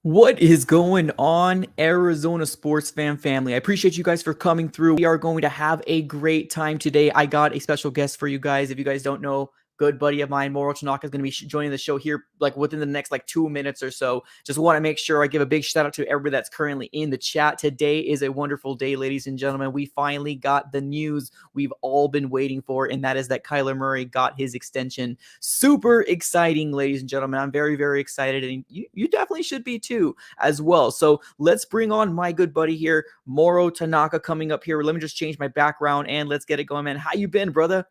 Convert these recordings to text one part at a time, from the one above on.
What is going on, Arizona sports fan family? I appreciate you guys for coming through. We are going to have a great time today. I got a special guest for you guys. If you guys don't know, good buddy of mine, Moro Tanaka, is going to be joining the show here like within the next 2 minutes or so. Just want to make sure I give a big shout out to everybody that's currently in the chat. Today is a wonderful day, ladies and gentlemen. We finally got the news we've all been waiting for, and that is that Kyler Murray got his extension. Super exciting, ladies and gentlemen. I'm very, very excited, and you definitely should be too as well. So let's bring on my good buddy here, Moro Tanaka, coming up here. Let me just change my background and let's get it going, man. How you been, brother?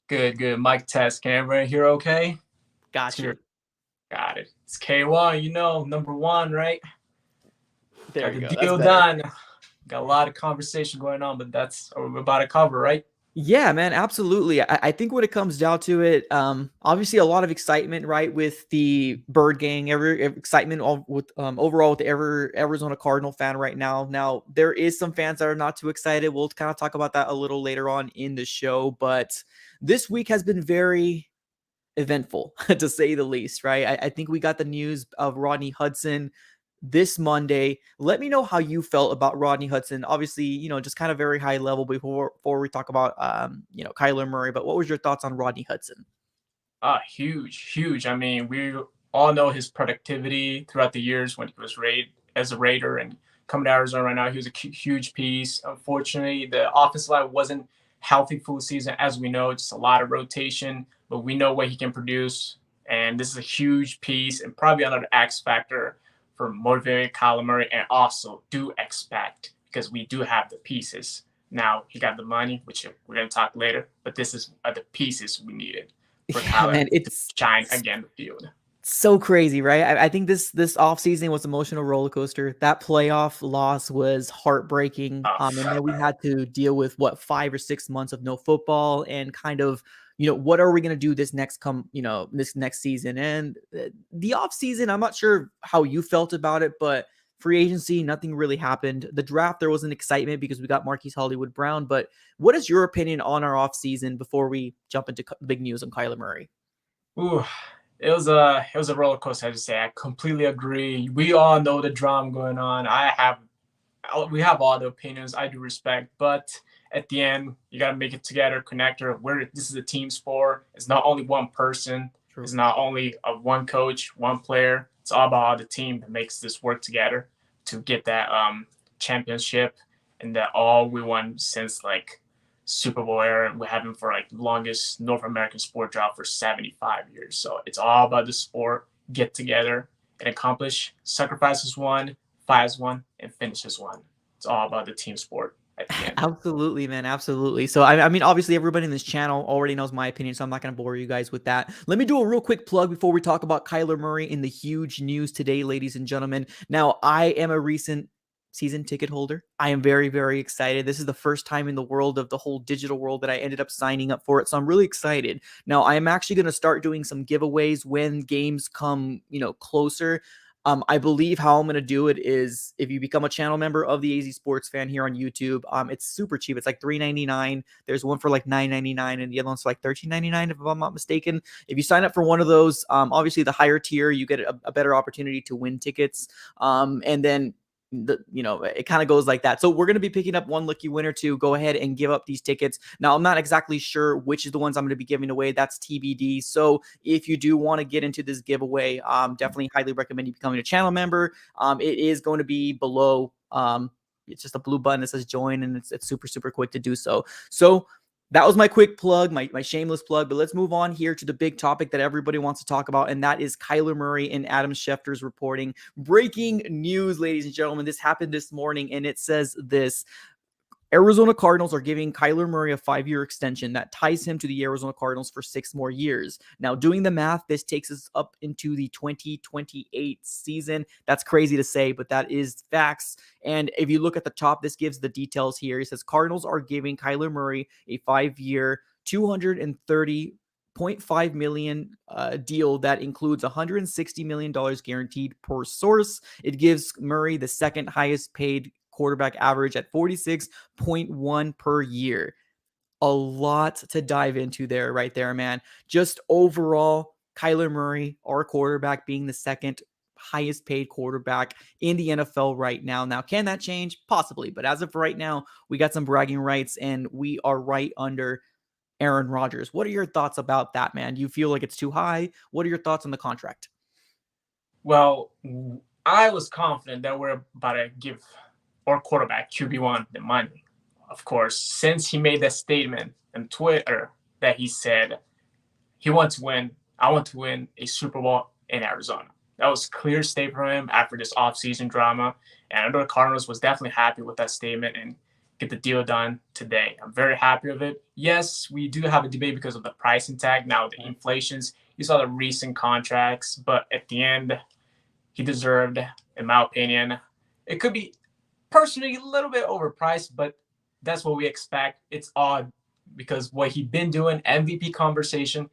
Good. Mic test. Can everyone hear okay? Got you. Got it. It's K1, number one, right? There Got you the go. That's deal better. done. Got a lot of conversation going on, but that's what we're about to cover, right? Yeah, man, absolutely. I think when it comes down to it, obviously a lot of excitement, right, with the Bird Gang, every excitement with overall with the Arizona Cardinal fan right now. Now there is some fans that are not too excited. We'll kind of talk about that a little later on in the show, but this week has been very eventful to say the least, right? I think we got the news of Rodney Hudson this Monday. Let me know how you felt about Rodney Hudson. Obviously, just kind of very high level before we talk about Kyler Murray. But what was your thoughts on Rodney Hudson? Huge. I mean, we all know his productivity throughout the years when he was rated as a Raider and coming to Arizona right now. He was a huge piece. Unfortunately, the offensive line wasn't healthy full season, as we know. Just a lot of rotation, but we know what he can produce. And this is a huge piece and probably another X factor for motivating Kyler Murray. And also do expect, because we do have the pieces. Now, he got the money, which we're going to talk later, but this is the pieces we needed for Yeah, Kyler man, to shine again the field. so crazy, right? I think this offseason was emotional roller coaster. That playoff loss was heartbreaking. And then we had to deal with what 5 or 6 months of no football and kind of, what are we gonna do this next season? And the offseason, I'm not sure how you felt about it, but free agency, nothing really happened. The draft, there was an excitement because we got Marquise Hollywood Brown. But what is your opinion on our offseason before we jump into big news on Kyler Murray? Ooh, it was a roller coaster. I just say I completely agree. We all know the drama going on. We have all the opinions. I do respect, but at the end, you got to make it together, connector. This is a team sport. It's not only one person. True. It's not only one coach, one player. It's all about the team that makes this work together to get that championship, and that all we won since like Super Bowl era. We have him for like the longest North American sport drought for 75 years. So it's all about the sport, get together and accomplish. Sacrifices one, fights one, and finishes one. It's all about the team sport at the end. Absolutely, man. Absolutely. So, I mean, obviously, everybody in this channel already knows my opinion, so I'm not going to bore you guys with that. Let me do a real quick plug before we talk about Kyler Murray in the huge news today, ladies and gentlemen. Now, I am a recent season ticket holder. I am very, very excited. This is the first time in the world of the whole digital world that I ended up signing up for it. So I'm really excited. Now, I am actually going to start doing some giveaways when games come, closer. I believe how I'm going to do it is if you become a channel member of the AZ Sports Fan here on YouTube, it's super cheap. It's like $3.99. There's one for like $9.99 and the other one's for like $13.99 if I'm not mistaken. If you sign up for one of those, obviously the higher tier, you get a better opportunity to win tickets. And then it kind of goes like that. So we're going to be picking up one lucky winner to go ahead and give up these tickets. Now, I'm not exactly sure which is the ones I'm going to be giving away. That's TBD. So if you do want to get into this giveaway, definitely highly recommend you becoming a channel member. It is going to be below. It's just a blue button that says join, and it's super, super quick to do so. So that was my quick plug, my shameless plug. But let's move on here to the big topic that everybody wants to talk about, and that is Kyler Murray and Adam Schefter's reporting. Breaking news, ladies and gentlemen. This happened this morning, and it says this. Arizona Cardinals are giving Kyler Murray a 5-year extension that ties him to the Arizona Cardinals for 6 more years. Now, doing the math, this takes us up into the 2028 season. That's crazy to say, but that is facts. And if you look at the top, this gives the details here. It says Cardinals are giving Kyler Murray a 5-year, $230.5 million deal that includes $160 million guaranteed per source. It gives Murray the second highest paid quarterback average at 46.1 per year. A lot to dive into there, right there, man. Just overall, Kyler Murray, our quarterback, being the second highest paid quarterback in the NFL right now. Now, can that change? Possibly. But as of right now, we got some bragging rights and we are right under Aaron Rodgers. What are your thoughts about that, man? Do you feel like it's too high? What are your thoughts on the contract? Well, I was confident that we're about to give our quarterback QB1 the money. Of course, since he made that statement on Twitter that he said he wants to win, I want to win a Super Bowl in Arizona. That was a clear statement from him after this offseason drama. And I know the Cardinals was definitely happy with that statement and get the deal done today. I'm very happy with it. Yes, we do have a debate because of the pricing tag. Now, the inflations, you saw the recent contracts, but at the end, he deserved, in my opinion. It could be personally a little bit overpriced, but that's what we expect. It's odd because what he's been doing, MVP conversation,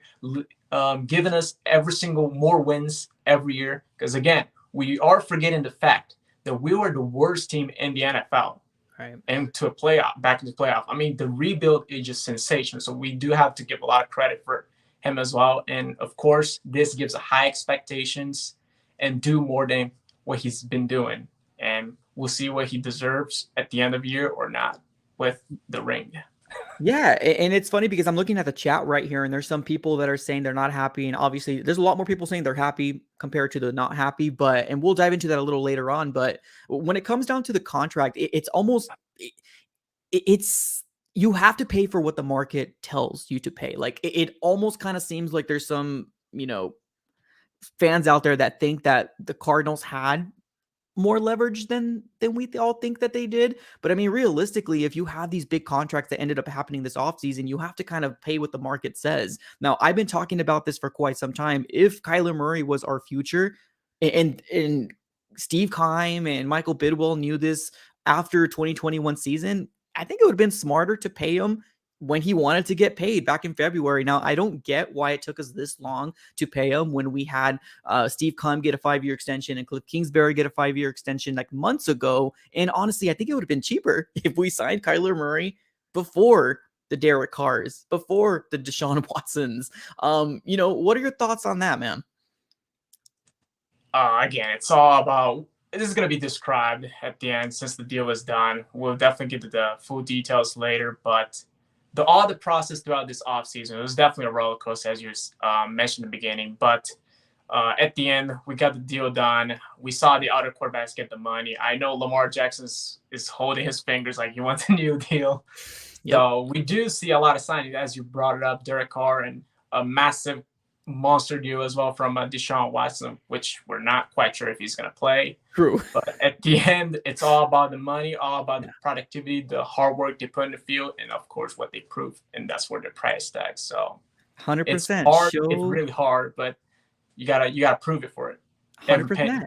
giving us every single more wins every year. Because again, we are forgetting the fact that we were the worst team in the NFL. Right. And to a playoff, back into the playoff. I mean, the rebuild is just sensational. So we do have to give a lot of credit for him as well. And of course, this gives a high expectations and do more than what he's been doing. And we'll see what he deserves at the end of the year or not with the ring. Yeah, and it's funny because I'm looking at the chat right here, and there's some people that are saying they're not happy, and obviously there's a lot more people saying they're happy compared to the not happy. And we'll dive into that a little later on. But when it comes down to the contract, it's almost it's you have to pay for what the market tells you to pay. Like it almost kind of seems like there's some fans out there that think that the Cardinals had more leverage than we all think that they did. But I mean, realistically, if you have these big contracts that ended up happening this offseason, you have to kind of pay what the market says. Now, I've been talking about this for quite some time. If Kyler Murray was our future, and Steve Keim and Michael Bidwell knew this after 2021 season, I think it would have been smarter to pay him when he wanted to get paid back in February. Now, I don't get why it took us this long to pay him when we had Steve Keim get a 5-year extension and Cliff Kingsbury get a 5-year extension like months ago. And honestly, I think it would have been cheaper if we signed Kyler Murray before the Derek Carrs, before the Deshaun Watsons. What are your thoughts on that, man? Again, it's all about, this is going to be described at the end since the deal was done. We'll definitely get to the full details later, but all the process throughout this offseason, it was definitely a roller coaster, as you mentioned in the beginning. But at the end, we got the deal done. We saw the other quarterbacks get the money. I know Lamar Jackson is holding his fingers like he wants a new deal. Yep. So we do see a lot of signings, as you brought it up, Derek Carr, and a massive monster deal as well from Deshaun Watson, which we're not quite sure if he's going to play. True. But at the end, it's all about the money, all about the productivity, the hard work they put in the field, and of course what they prove, and that's where the price tag. So 100%. It's hard. It's really hard, but you gotta prove it for it. 100%.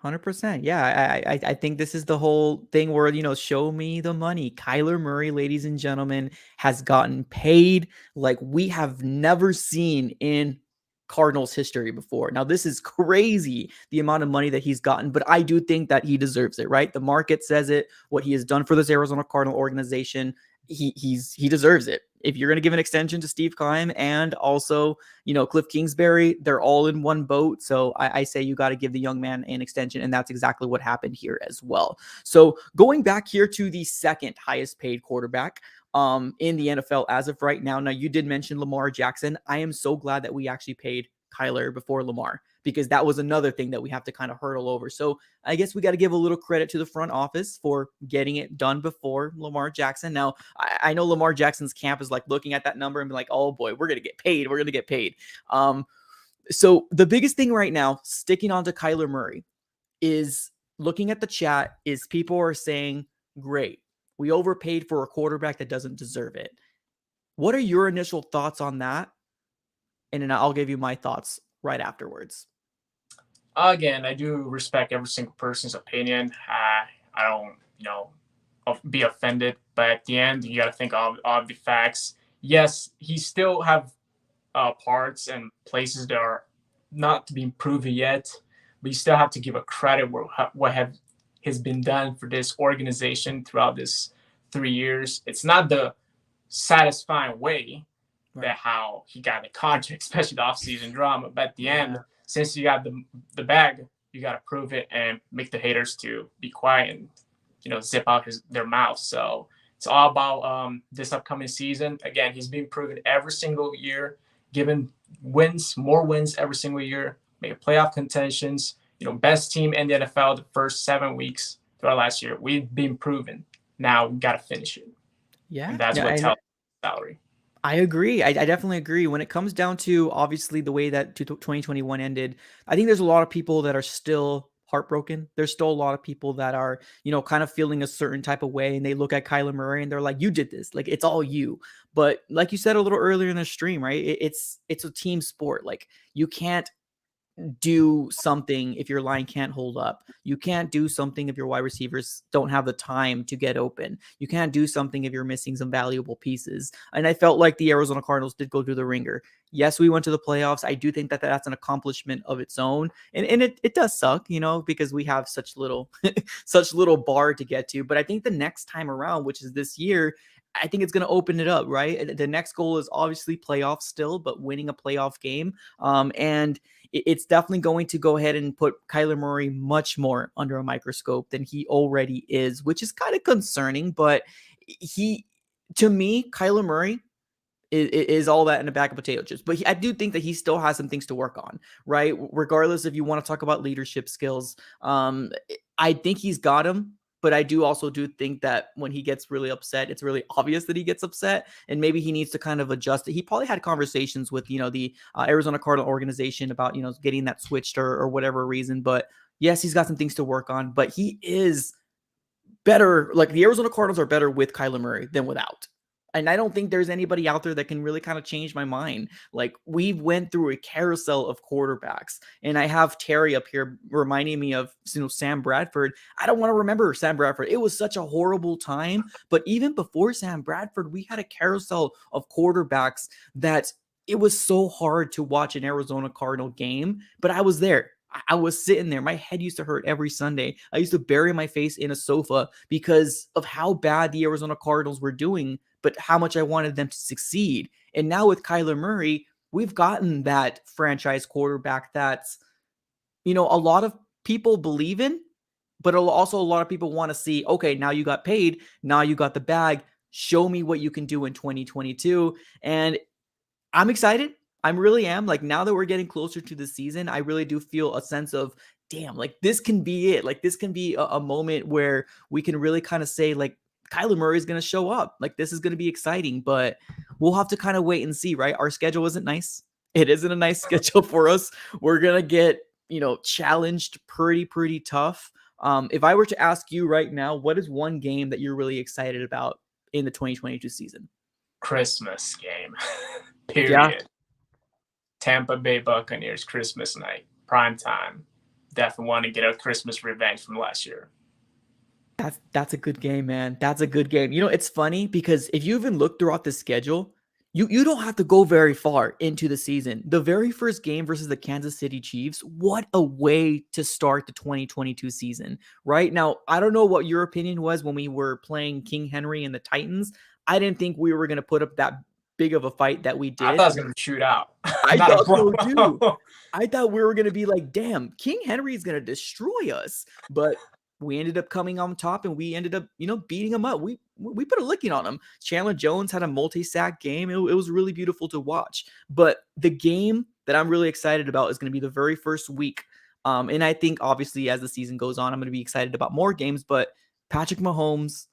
100%. Yeah, I think this is the whole thing where, show me the money. Kyler Murray, ladies and gentlemen, has gotten paid like we have never seen in Cardinals history before. Now, this is crazy, the amount of money that he's gotten, but I do think that he deserves it, right? The market says it. What he has done for this Arizona Cardinal organization, he deserves it. If you're going to give an extension to Steve Keim and also, Cliff Kingsbury, they're all in one boat. So I say you got to give the young man an extension, and that's exactly what happened here as well. So going back here to the second highest paid quarterback in the NFL as of right now. Now, you did mention Lamar Jackson. I am so glad that we actually paid Kyler before Lamar, because that was another thing that we have to kind of hurdle over. So I guess we got to give a little credit to the front office for getting it done before Lamar Jackson. Now, I know Lamar Jackson's camp is like looking at that number and be like, oh boy, we're going to get paid. We're going to get paid. So the biggest thing right now, sticking on to Kyler Murray, is looking at the chat is people are saying, great, we overpaid for a quarterback that doesn't deserve it. What are your initial thoughts on that? And then I'll give you my thoughts right afterwards. Again, I do respect every single person's opinion. I don't, be offended. But at the end, you got to think of the facts. Yes, he still have parts and places that are not to be improved yet, but you still have to give a credit what has been done for this organization throughout this 3 years. It's not the satisfying way that how he got the contract, especially the offseason drama. But at the end, since you got the bag, you got to prove it and make the haters to be quiet and, zip out their mouth. So it's all about this upcoming season. Again, he's being proven every single year, given more wins every single year, making playoff contentions, best team in the NFL the first 7 weeks throughout last year. We've been proven. Now we got to finish it. Yeah. And that's what tells salary. I agree. I definitely agree. When it comes down to obviously the way that 2021 ended, I think there's a lot of people that are still heartbroken. There's still a lot of people that are, kind of feeling a certain type of way, and they look at Kyler Murray and they're like, "You did this. Like, it's all you." But like you said a little earlier in the stream, right? It's a team sport. Like, you can't do something if your line can't hold up. You can't do something if your wide receivers don't have the time to get open. You can't do something if you're missing some valuable pieces. And I felt like the Arizona Cardinals did go through the ringer. Yes, we went to the playoffs. I do think that that's an accomplishment of its own. And it does suck, because we have such little such little bar to get to. But I think the next time around, which is this year, I think it's going to open it up, right? The next goal is obviously playoffs still, but winning a playoff game. And it's definitely going to go ahead and put Kyler Murray much more under a microscope than he already is, which is kind of concerning. But to me, Kyler Murray is all that in a bag of potato chips. But I do think that he still has some things to work on, right? Regardless if you want to talk about leadership skills, I think he's got them. But I do think that when he gets really upset, it's really obvious that he gets upset, and maybe he needs to kind of adjust it. He probably had conversations with, the Arizona Cardinal organization about, getting that switched or whatever reason. But yes, he's got some things to work on, but he is better. Like, the Arizona Cardinals are better with Kyler Murray than without. And I don't think there's anybody out there that can really kind of change my mind. Like, we've went through a carousel of quarterbacks, and I have Terry up here reminding me of, Sam Bradford. I don't want to remember Sam Bradford. It was such a horrible time. But even before Sam Bradford, we had a carousel of quarterbacks that it was so hard to watch an Arizona Cardinal game, but I was there. I was sitting there. My head used to hurt every Sunday. I used to bury my face in a sofa because of how bad the Arizona Cardinals were doing, but how much I wanted them to succeed. And now with Kyler Murray, we've gotten that franchise quarterback that's, a lot of people believe in, but also a lot of people want to see, okay, now you got paid. Now you got the bag. Show me what you can do in 2022. And I'm excited. I really am. Like, now that we're getting closer to the season, I really do feel a sense of, damn, like, this can be it. Like, this can be a moment where we can really kind of say, like, Kyler Murray is going to show up. Like, this is going to be exciting, but we'll have to kind of wait and see, right? Our schedule isn't nice. It isn't a nice schedule for us. We're going to get, challenged pretty tough. If I were to ask you right now, what is one game that you're really excited about in the 2022 season? Christmas game. Period. Yeah. Tampa Bay Buccaneers Christmas night, prime time. Definitely want to get a Christmas revenge from last year. That's a good game, man. That's a good game. It's funny because if you even look throughout the schedule, you don't have to go very far into the season. The very first game versus the Kansas City Chiefs, what a way to start the 2022 season, right? Now, I don't know what your opinion was when we were playing King Henry and the Titans. I didn't think we were going to put up that big of a fight that we did. I thought it was going to shoot out. I thought so too. I thought we were going to be like, damn, King Henry is going to destroy us. But we ended up coming on top, and we ended up, beating him up. We put a licking on him. Chandler Jones had a multi-sack game. It was really beautiful to watch. But the game that I'm really excited about is going to be the very first week. And I think, obviously, as the season goes on, I'm going to be excited about more games. But Patrick Mahomes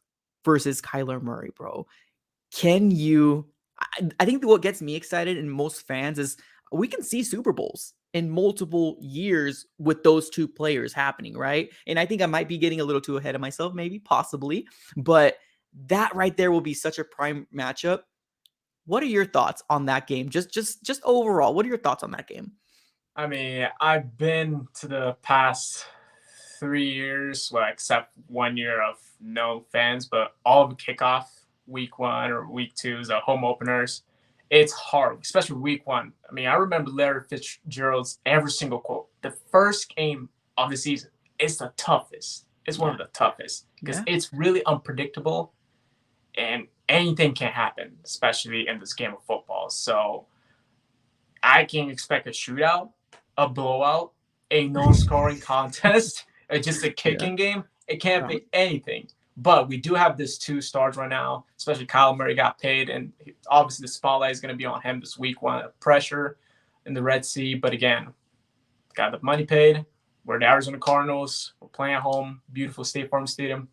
versus Kyler Murray, bro. I think what gets me excited and most fans is we can see Super Bowls in multiple years with those two players happening, right? And I think I might be getting a little too ahead of myself, maybe, possibly, but that right there will be such a prime matchup. What are your thoughts on that game? Just overall, what are your thoughts on that game? I mean, I've been to the past 3 years, well, except 1 year of no fans, but all of the kickoff week 1 or week 2 is home openers. It's hard, especially week 1. I mean, I remember Larry Fitzgerald's every single quote. The first game of the season is the toughest. It's one of the toughest because it's really unpredictable and anything can happen, especially in this game of football. So I can expect a shootout, a blowout, a no-scoring contest, it's just a Yeah. kicking game. It can't be anything. But we do have this 2 stars right now, especially Kyle Murray got paid, and obviously the spotlight is going to be on him this week. One pressure in the Red Sea, but again, got the money paid. We're the Arizona Cardinals. We're playing at home, beautiful State Farm Stadium.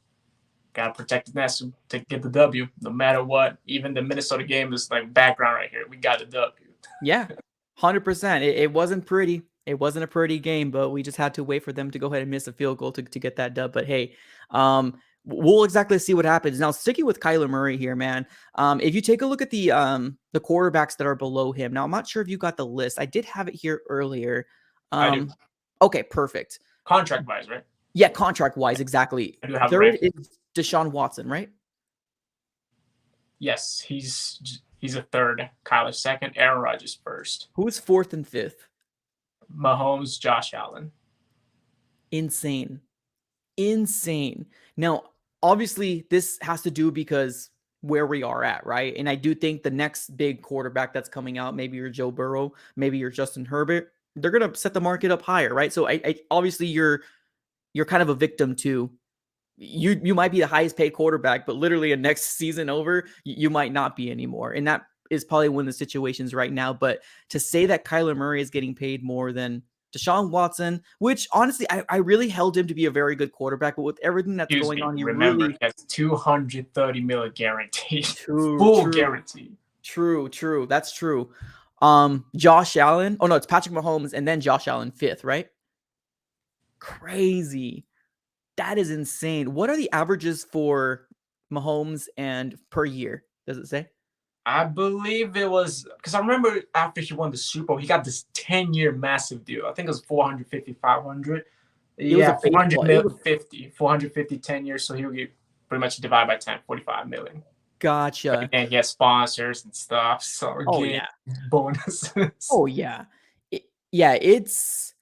Got to protect the nest to get the W, no matter what. Even the Minnesota game is like background right here. We got the W. Yeah, 100%. It wasn't pretty. It wasn't a pretty game, but we just had to wait for them to go ahead and miss a field goal to get that dub. But hey, we'll exactly see what happens. Now, sticking with Kyler Murray here, man. If you take a look at the quarterbacks that are below him. Now, I'm not sure if you got the list. I did have it here earlier. I do. Okay, perfect. Contract-wise, right? Yeah, contract-wise, exactly. I do have Third is Deshaun Watson, right? Yes, he's a third. Kyler second. Aaron Rodgers first. Who's fourth and fifth? Mahomes, Josh Allen. Insane. Now, obviously, this has to do because where we are at, right? And I do think the next big quarterback that's coming out, maybe you're Joe Burrow, maybe you're Justin Herbert, they're going to set the market up higher, right? So I obviously you're kind of a victim to you might be the highest paid quarterback, but literally a next season over, you might not be anymore. And that is probably one of the situations right now. But to say that Kyler Murray is getting paid more than Deshaun Watson, which honestly, I really held him to be a very good quarterback, but with everything that's going on, he really has $230 million guaranteed. Full guarantee. True. That's true. Josh Allen. Oh no, it's Patrick Mahomes and then Josh Allen fifth, right? Crazy. That is insane. What are the averages for Mahomes and per year? Does it say? I believe it was because I remember after he won the Super Bowl, he got this 10-year massive deal. I think it was 450, 500. Yeah, 450, 10 years. So he would get pretty much divided by 10, 45 million. Gotcha. And he has sponsors and stuff. So bonuses. Oh yeah. It's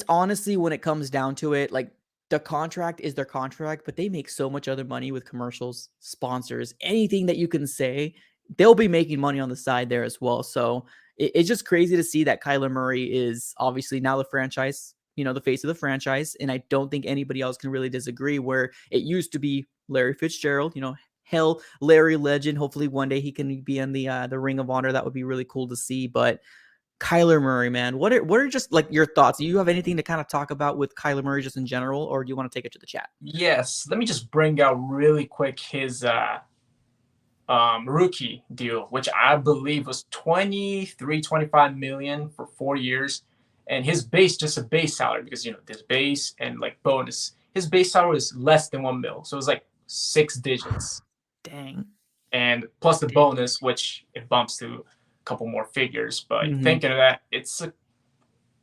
honestly, when it comes down to it, like the contract is their contract, but they make so much other money with commercials, sponsors, anything that you can say. They'll be making money on the side there as well. So it's just crazy to see that Kyler Murray is obviously now the franchise, the face of the franchise. And I don't think anybody else can really disagree, where it used to be Larry Fitzgerald, hell, Larry Legend. Hopefully one day he can be in the Ring of Honor. That would be really cool to see. But Kyler Murray, man, what are just like your thoughts? Do you have anything to kind of talk about with Kyler Murray just in general, or do you want to take it to the chat? Yes. Let me just bring out really quick his rookie deal, which I believe was 25 million for 4 years. And his base, just a base salary, because, there's base and like bonus. His base salary was less than 1 mil. So it was like 6 digits. Dang. And plus the bonus, which it bumps to couple more figures, but thinking of that, it's an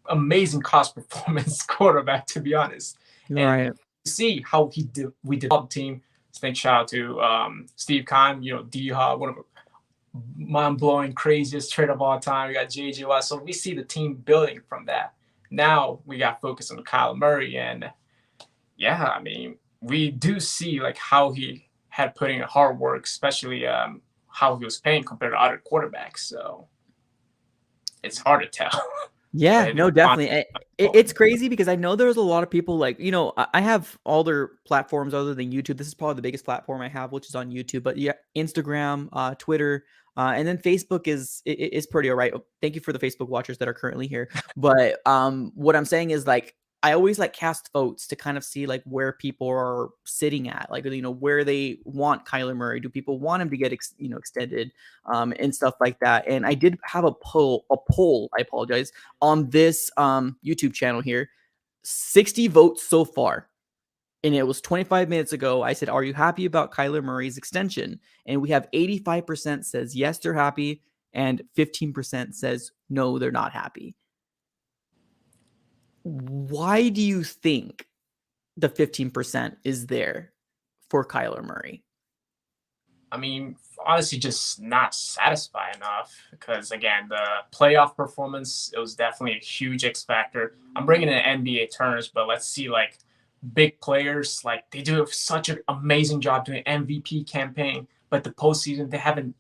amazing cost performance quarterback, to be honest. Right. And see how we developed the team. Thank shout out to Steve Kahn, D-Hop, one of the mind-blowing, craziest trade of all time. We got JJ Watt. So we see the team building from that. Now we got focused on Kyler Murray, and yeah, I mean, we do see like how he had put in hard work, especially how he was paying compared to other quarterbacks. So it's hard to tell. Yeah, no, definitely. It's crazy because I know there's a lot of people like, I have all their platforms other than YouTube. This is probably the biggest platform I have, which is on YouTube. But yeah, Instagram, Twitter, and then Facebook is pretty all right. Thank you for the Facebook watchers that are currently here. But what I'm saying is like, I always like cast votes to kind of see like where people are sitting at, like, where they want Kyler Murray. Do people want him to get, extended and stuff like that? And I did have a poll, I apologize, on this YouTube channel here, 60 votes so far. And it was 25 minutes ago. I said, are you happy about Kyler Murray's extension? And we have 85% says yes, they're happy. And 15% says no, they're not happy. Why do you think the 15% is there for Kyler Murray? I mean, honestly, just not satisfied enough because, again, the playoff performance, it was definitely a huge X factor. I'm bringing in NBA terms, but let's see, like, big players, like, they do such an amazing job doing MVP campaign, but the postseason, they haven't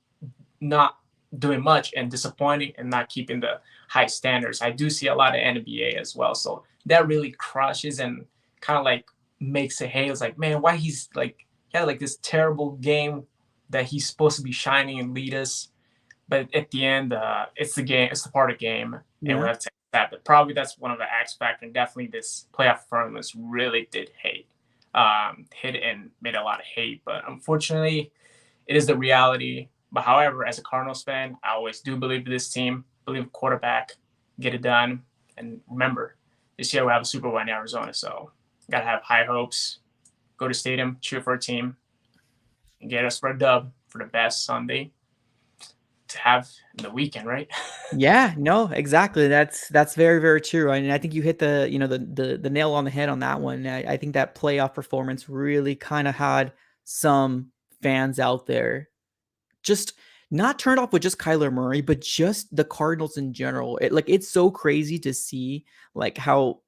not doing much and disappointing and not keeping the high standards. I do see a lot of NBA as well. So that really crushes and kind of like makes it hate. It's like, man, why he's like, he had like this terrible game that he's supposed to be shining and lead us, but at the end, it's the game, it's the part of the game, and we Yeah. have to take that. But probably that's one of the X factor, and definitely this playoff performance really did hit and made a lot of hate. But unfortunately, it is the reality. But however, as a Cardinals fan, I always do believe in this team, believe in quarterback, get it done. And remember, this year we have a Super Bowl in Arizona, so gotta have high hopes. Go to stadium, cheer for a team, and get us for a dub for the best Sunday to have in the weekend, right? Yeah, no, exactly. That's very, very true. And I think you hit the, the nail on the head on that one. I think that playoff performance really kind of had some fans out there just not turned off with just Kyler Murray, but just the Cardinals in general. It's so crazy to see like how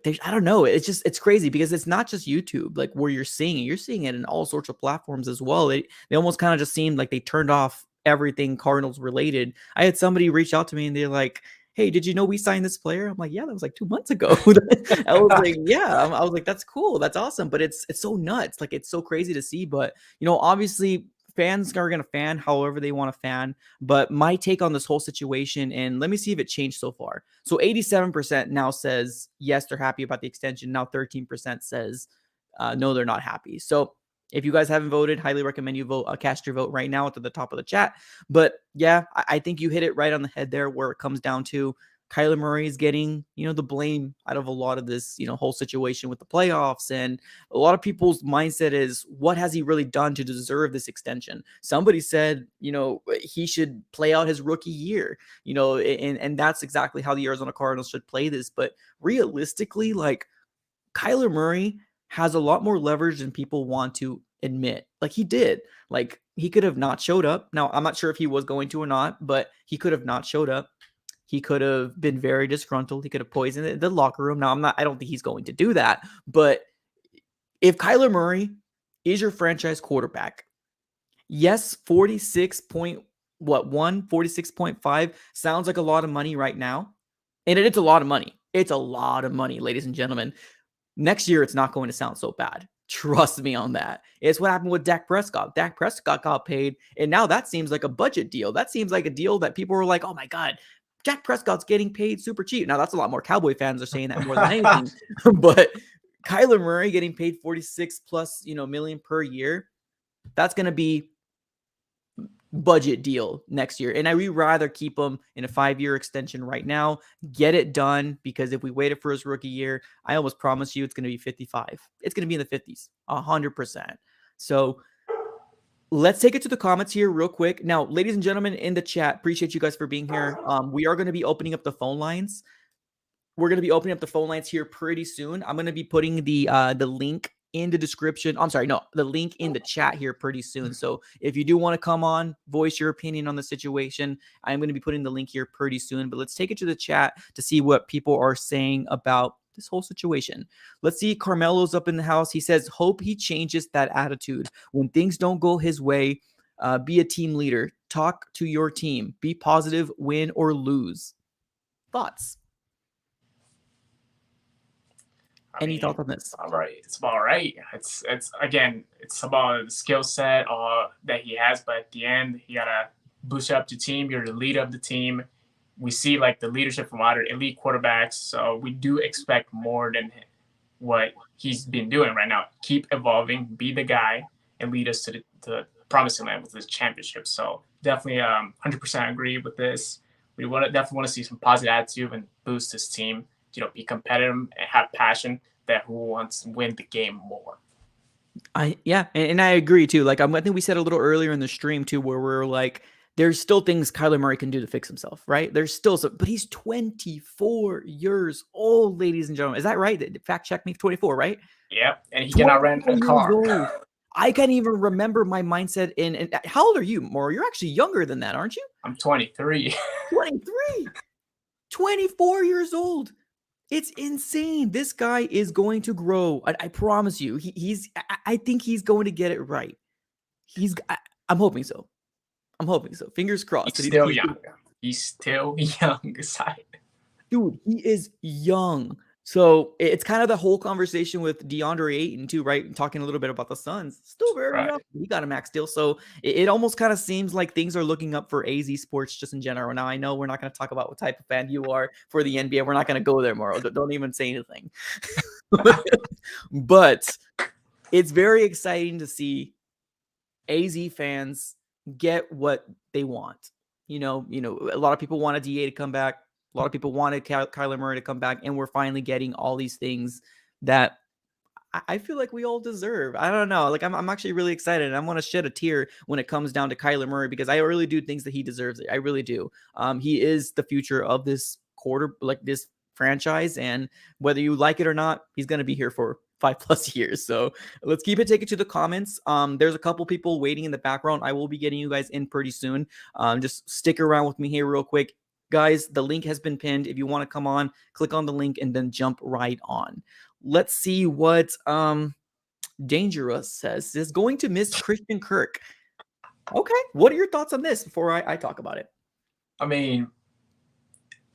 there's, I don't know, it's crazy because it's not just YouTube like where you're seeing it in all sorts of platforms as well. They almost kind of just seemed like they turned off everything Cardinals related. I had somebody reach out to me and they're like, hey, did you know we signed this player? I'm like, yeah, that was like 2 months ago. I was like, yeah, I was like, that's cool, that's awesome, but it's so nuts, like it's so crazy to see. But obviously fans are going to fan however they want to fan. But my take on this whole situation, and let me see if it changed so far. So 87% now says yes, they're happy about the extension. Now 13% says no, they're not happy. So if you guys haven't voted, highly recommend you vote. Cast your vote right now at the top of the chat. But yeah, I think you hit it right on the head there, where it comes down to Kyler Murray is getting, the blame out of a lot of this, whole situation with the playoffs. And a lot of people's mindset is, what has he really done to deserve this extension? Somebody said, he should play out his rookie year, and that's exactly how the Arizona Cardinals should play this. But realistically, like, Kyler Murray has a lot more leverage than people want to admit. Like, he did. Like, he could have not showed up. Now, I'm not sure if he was going to or not, but he could have not showed up. He could have been very disgruntled. He could have poisoned the locker room. Now, I don't think he's going to do that. But if Kyler Murray is your franchise quarterback, yes, 46.5 sounds like a lot of money right now. And it's a lot of money. It's a lot of money, ladies and gentlemen. Next year, it's not going to sound so bad. Trust me on that. It's what happened with Dak Prescott. Dak Prescott got paid, and now that seems like a budget deal. That seems like a deal that people were like, oh my God, Dak Prescott's getting paid super cheap. Now, that's a lot more Cowboy fans are saying that more than anything. But Kyler Murray getting paid 46 plus, million per year, that's going to be budget deal next year. And I would rather keep him in a 5-year extension right now, get it done, because if we waited for his rookie year, I almost promise you it's going to be 55. It's going to be in the 50s, 100%. So let's take it to the comments here real quick. Now, ladies and gentlemen in the chat, appreciate you guys for being here. We are going to be opening up the phone lines. We're going to be opening up the phone lines here pretty soon. I'm going to be putting the link in the description. I'm sorry, no, the link in the chat here pretty soon. So if you do want to come on, voice your opinion on the situation, I'm going to be putting the link here pretty soon. But let's take it to the chat to see what people are saying about this whole situation. Let's see. Carmelo's up in the house. He says, hope he changes that attitude. When things don't go his way, be a team leader. Talk to your team. Be positive, win or lose. Thoughts? Any thoughts on this? All right, it's about right. It's again, it's about the skill set that he has, but at the end, you gotta boost up the team. You're the leader of the team. We see like the leadership from other elite quarterbacks, so we do expect more than what he's been doing right now. Keep evolving, be the guy, and lead us to the promising land with this championship. So definitely, 100% agree with this. We definitely want to see some positive attitude and boost this team. Be competitive and have passion, that who wants to win the game more. And I agree too. Like, I think we said a little earlier in the stream too, where we're like, there's still things Kyler Murray can do to fix himself, right? There's still some, but he's 24 years old, ladies and gentlemen. Is that right? Fact check me, 24, right? Yep, and he cannot rent a car. I can't even remember my mindset in how old are you, Mauro? You're actually younger than that, aren't you? I'm 23. 23. 24 years old. It's insane. This guy is going to grow. I promise you. I think he's going to get it right. I'm hoping so. I'm hoping so. Fingers crossed. He's still young. He's still young. Side. Dude, he is young. So it's kind of the whole conversation with DeAndre Ayton too, right? Talking a little bit about the Suns. Still very young. Right. He got a max deal. So it almost kind of seems like things are looking up for AZ Sports just in general. Now, I know we're not going to talk about what type of fan you are for the NBA. We're not going to go there, Moro. Don't even say anything. But it's very exciting to see AZ fans get what they want. A lot of people wanted DA to come back. A lot of people wanted Kyler Murray to come back, and we're finally getting all these things that I feel like we all deserve. I don't know. Like I'm actually really excited, and I want to shed a tear when it comes down to Kyler Murray because I really do think that he deserves it. I really do. He is the future of this this franchise, and whether you like it or not, he's going to be here for 5+ years. So let's keep it. Take it to the comments. There's a couple people waiting in the background. I will be getting you guys in pretty soon. Just stick around with me here real quick. Guys, the link has been pinned. If you want to come on, click on the link and then jump right on. Let's see what Dangerous says. Is going to miss Christian Kirk. Okay. What are your thoughts on this before I talk about it? I mean,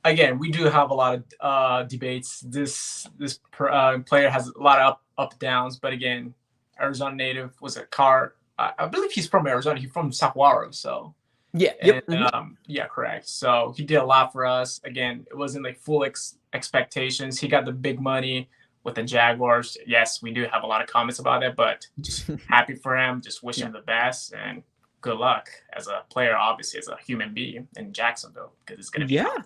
again, we do have a lot of debates. This player has a lot of up downs, but again, Arizona native was a car. I believe he's from Arizona. He's from Saguaro, so Yeah. and, Yep. yeah, correct. So he did a lot for us. Again, it wasn't like full expectations. He got the big money with the Jaguars. Yes, we do have a lot of comments about that, but just happy for him. Just wish him the best and good luck as a player, obviously as a human being in Jacksonville, because it's going to be hard.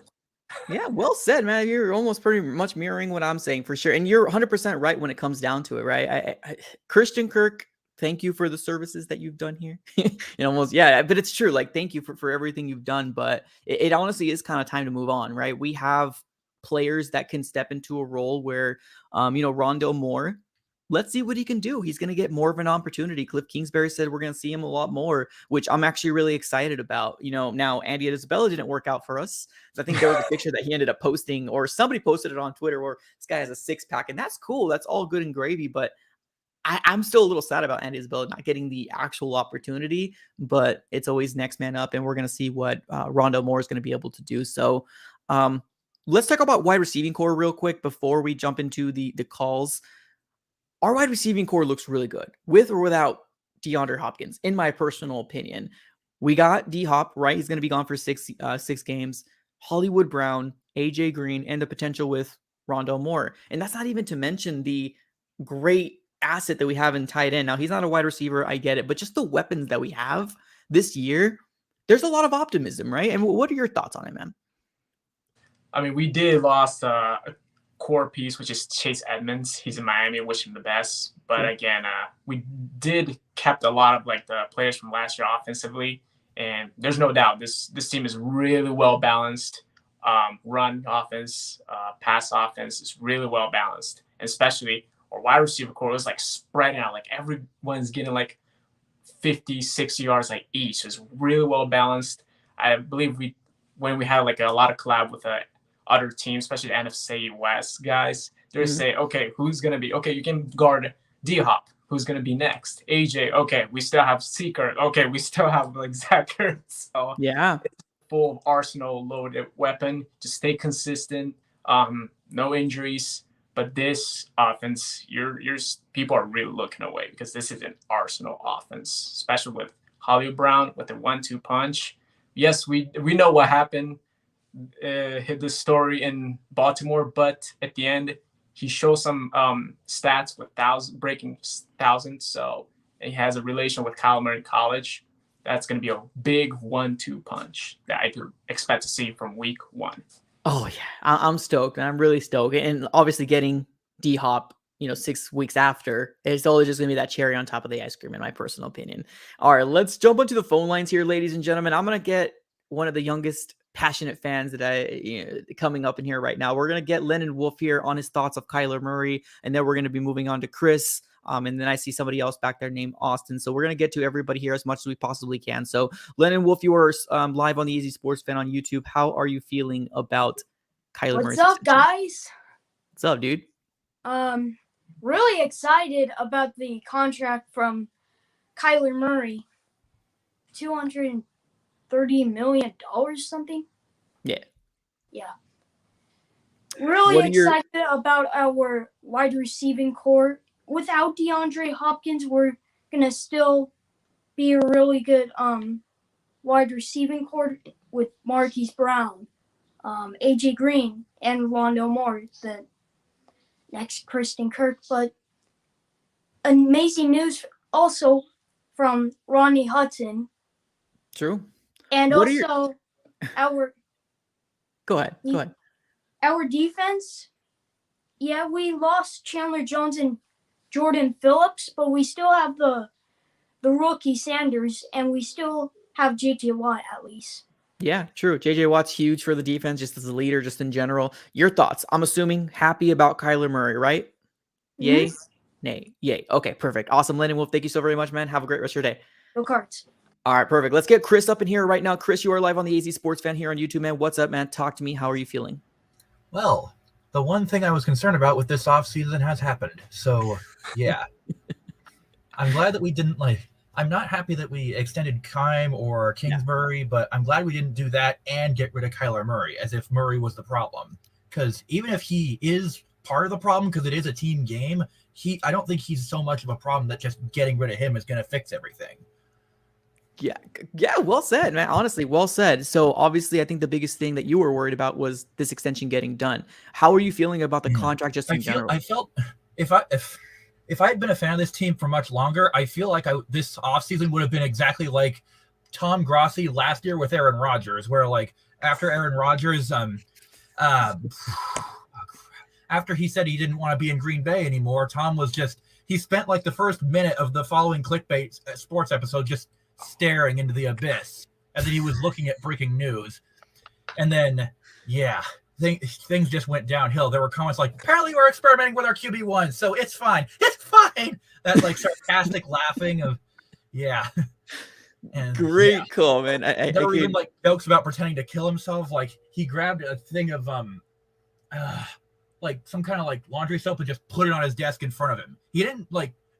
Yeah, well said, man. You're almost pretty much mirroring what I'm saying for sure. And you're 100% right when it comes down to it, right? Christian Kirk, thank you for the services that you've done here. But it's true. Like, thank you for everything you've done. But it honestly is kind of time to move on, right? We have players that can step into a role where, Rondale Moore, let's see what he can do. He's going to get more of an opportunity. Cliff Kingsbury said we're going to see him a lot more, which I'm actually really excited about. Now Andy Isabella didn't work out for us. I think there was a picture that he ended up posting, or somebody posted it on Twitter, where this guy has a 6-pack, and that's cool. That's all good and gravy. But I'm still a little sad about Andy Isabella not getting the actual opportunity. But it's always next man up, and we're going to see what Rondale Moore is going to be able to do. So let's talk about wide receiving core real quick before we jump into the calls. Our wide receiving core looks really good with or without DeAndre Hopkins, in my personal opinion. We got D-Hop, right? He's going to be gone for six games. Hollywood Brown, AJ Green, and the potential with Rondale Moore. And that's not even to mention the great asset that we have in tight end. Now, he's not a wide receiver. I get it. But just the weapons that we have this year, there's a lot of optimism, right? And what are your thoughts on it, man? I mean, we did lost a core piece, which is Chase Edmonds. He's in Miami. Wish him the best. But again, we did kept a lot of like the players from last year offensively, and there's no doubt this team is really well balanced. Run offense, pass offense is really well balanced, and especially our wide receiver core is like spread out. Like everyone's getting like 50, 60 yards like each. So it's really well balanced. I believe when we had like a lot of collab with other teams, especially the NFC West guys, they're saying, okay, who's going to be, okay, you can guard D-Hop. Who's going to be next? AJ. Okay, we still have Seeker. Okay, we still have like Zach Ertz. So yeah, it's full of arsenal loaded weapon. Just stay consistent. No injuries. But this offense, your people are really looking away because this is an arsenal offense, especially with Hollywood Brown with the 1-2 punch. Yes, we know what happened. Hit the story in Baltimore, but at the end he shows some stats with breaking thousands. So he has a relation with Kyle Murray in college. That's going to be a big 1-2 punch that I could expect to see from week 1. Oh yeah, I'm stoked. I'm really stoked, and obviously getting D-Hop, 6 weeks after, it's always just gonna be that cherry on top of the ice cream, in my personal opinion. All right, let's jump into the phone lines here, ladies and gentlemen. I'm gonna get one of the youngest passionate fans that coming up in here right now. We're gonna get Lennon Wolf here on his thoughts of Kyler Murray, and then we're gonna be moving on to Chris. And then I see somebody else back there named Austin. So we're going to get to everybody here as much as we possibly can. So Lennon Wolf, you are live on the Easy Sports Fan on YouTube. How are you feeling about Kyler Murray? What's up, guys? What's up, dude? Really excited about the contract from Kyler Murray. $230 million something? Yeah. Yeah. Really are your excited about our wide receiving core. Without DeAndre Hopkins, we're gonna still be a really good wide receiving core with Marquise Brown, AJ Green, and Rondo Moore, the next Kristen Kirk. But amazing news also from Rodney Hudson, true? and What are your also our Go ahead. Go ahead. our defense. Yeah, we lost Chandler Jones and Jordan Phillips, but we still have the rookie Sanders, and we still have J.J. Watt at least. Yeah, true. JJ Watt's huge for the defense, just as a leader, just in general. Your thoughts? I'm assuming happy about Kyler Murray, right? Yay? Mm-hmm. Nay? Yay. Okay, perfect. Awesome, Lennon Wolf. Thank you so very much, man. Have a great rest of your day. Go Cards. All right, perfect. Let's get Chris up in here right now. Chris, you are live on the AZ Sports Fan here on YouTube, man. What's up, man? Talk to me. How are you feeling? Well, the one thing I was concerned about with this offseason has happened. So, yeah. I'm glad that we didn't, I'm not happy that we extended Kime or Kingsbury, but I'm glad we didn't do that and get rid of Kyler Murray, as if Murray was the problem. Because even if he is part of the problem, because it is a team game, I don't think he's so much of a problem that just getting rid of him is going to fix everything. Yeah, well said, man. Honestly, well said. So obviously, I think the biggest thing that you were worried about was this extension getting done. How are you feeling about the contract just in general? I felt if I had been a fan of this team for much longer, I feel like this offseason would have been exactly like Tom Grossi last year with Aaron Rodgers, where after Aaron Rodgers, after he said he didn't want to be in Green Bay anymore, Tom was he spent the first minute of the following clickbait sports episode just staring into the abyss, and then he was looking at breaking news, and then things just went downhill. There were comments like, apparently we're experimenting with our QB1, so it's fine. That sarcastic laughing of and great call, man. There were even jokes about pretending to kill himself. He grabbed a thing of some kind of laundry soap and just put it on his desk in front of him. He didn't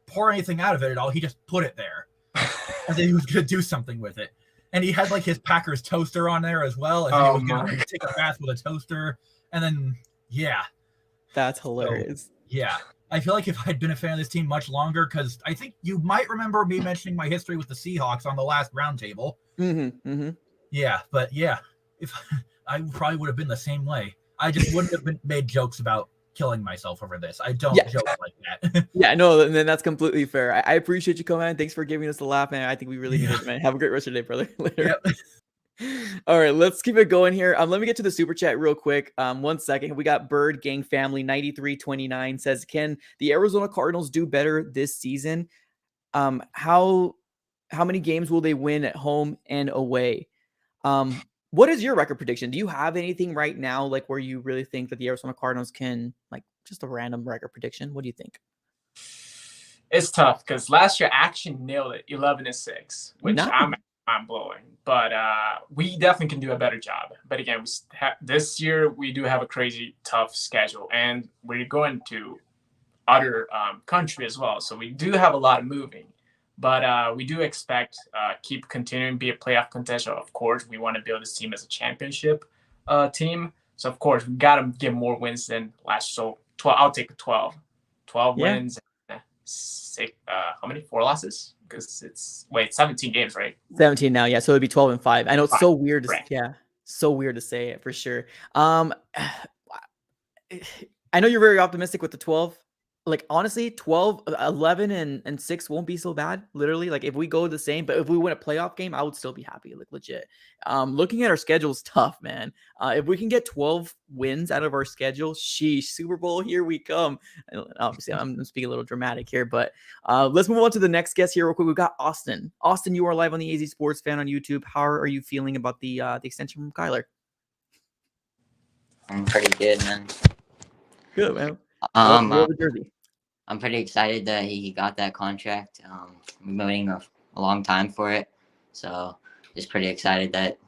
pour anything out of it at all. He just put it there. And then he was going to do something with it. And he had his Packers toaster on there as well. And he was going to take a bath with a toaster. And then, That's hilarious. So, I feel like if I'd been a fan of this team much longer, because I think you might remember me mentioning my history with the Seahawks on the last roundtable. But if I probably would have been the same way. I just wouldn't have made jokes about killing myself over this. I don't joke like that. No, and then that's completely fair. I appreciate you coming, man. Thanks for giving us the laugh, man. I think we really need it, man. Have a great rest of your day, brother. Later. All right, let's keep it going here. Let me get to the super chat real quick. 1 second. We got Bird Gang Family 9329 says, can the Arizona Cardinals do better this season? How many games will they win at home and away? What is your record prediction? Do you have anything right now, where you really think that the Arizona Cardinals can, just a random record prediction? What do you think? It's tough because last year actually nailed it 11-6, which I'm blowing. But we definitely can do a better job. But again, this year we do have a crazy tough schedule, and we're going to other country as well. So we do have a lot of moving. But we do expect keep continuing to be a playoff contender. Of course, we want to build this team as a championship team. So, of course, we got to get more wins than last year. So, 12, I'll take 12. 12 wins. And 6, how many? 4 losses? Because it's 17 games, right? 17 now, yeah. So it'd be 12-5. I know it's so weird. So weird to say it for sure. I know you're very optimistic with the 12. Honestly, 12, 11, and 6 won't be so bad. Literally, if we go the same, but if we win a playoff game, I would still be happy. Legit. Looking at our schedule is tough, man. If we can get 12 wins out of our schedule, sheesh, Super Bowl, here we come. Obviously, I'm speaking a little dramatic here, but let's move on to the next guest here real quick. We've got Austin. Austin, you are live on the AZ Sports Fan on YouTube. How are you feeling about the extension from Kyler? I'm pretty good, man. Good, man. I'm pretty excited that he got that contract. We've been waiting a long time for it. So just pretty excited that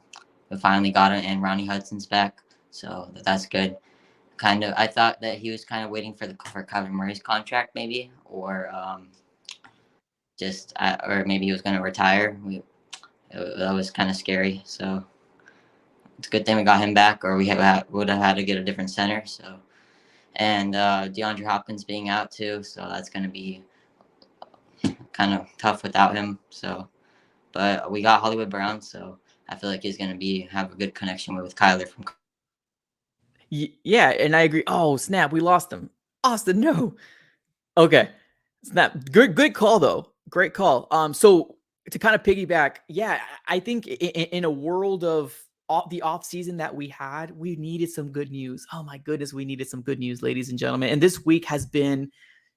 we finally got it and Rodney Hudson's back. So that's good. I thought that he was kind of waiting for Kyler Murray's contract maybe, or maybe he was going to retire. That was kind of scary. So it's a good thing we got him back, or would have had to get a different center. So, and DeAndre Hopkins being out too, so that's going to be kind of tough without him. So, but we got Hollywood Brown, so I feel like he's going to have a good connection with Kyler from. Yeah, and I agree. Oh, snap, we lost him. Austin, no. Okay. Snap. Good call though. Great call. So to kind of piggyback, yeah, I think in a world of the off season that we had, we needed some good news. Oh my goodness, we needed some good news, ladies and gentlemen. And this week has been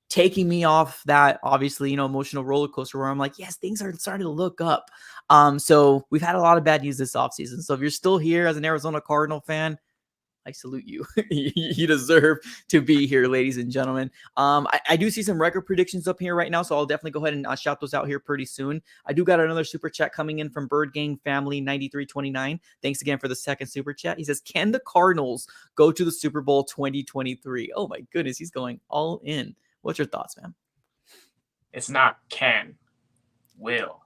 taking me off that, obviously, emotional roller coaster where I'm like, yes, things are starting to look up. So we've had a lot of bad news this offseason. So if you're still here as an Arizona Cardinal fan, I salute you. You deserve to be here, ladies and gentlemen. I do see some record predictions up here right now, so I'll definitely go ahead and shout those out here pretty soon. I do got another super chat coming in from Bird Gang Family 9329. Thanks again for the second super chat. He says, can the Cardinals go to the Super Bowl 2023? Oh my goodness, he's going all in. What's your thoughts, man? It's not can, will.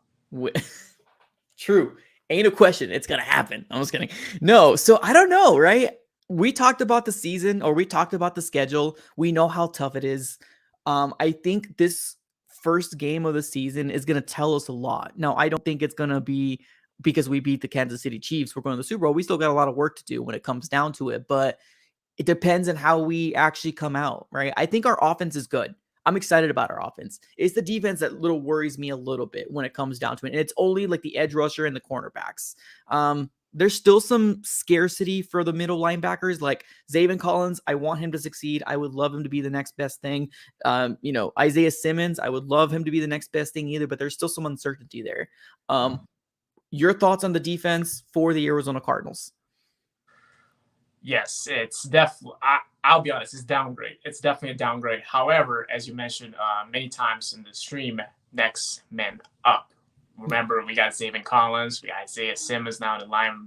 True. Ain't a question. It's going to happen. I'm just kidding. No, so I don't know, right? We talked about the season, or we talked about the schedule. We know how tough it is. I think this first game of the season is going to tell us a lot. Now, I don't think it's going to be because we beat the Kansas City Chiefs, we're going to the Super Bowl. We still got a lot of work to do when it comes down to it, but it depends on how we actually come out, right? I think our offense is good. I'm excited about our offense. It's the defense that little worries me a little bit when it comes down to it. And it's only like the edge rusher and the cornerbacks. There's still some scarcity for the middle linebackers, like Zaven Collins. I want him to succeed. I would love him to be the next best thing. Isaiah Simmons, I would love him to be the next best thing either, but there's still some uncertainty there. Your thoughts on the defense for the Arizona Cardinals? Yes, it's definitely, I'll be honest, it's downgrade. It's definitely a downgrade. However, as you mentioned many times in the stream, next man up. Remember, we got Zaven Collins, we got Isaiah Simmons now in the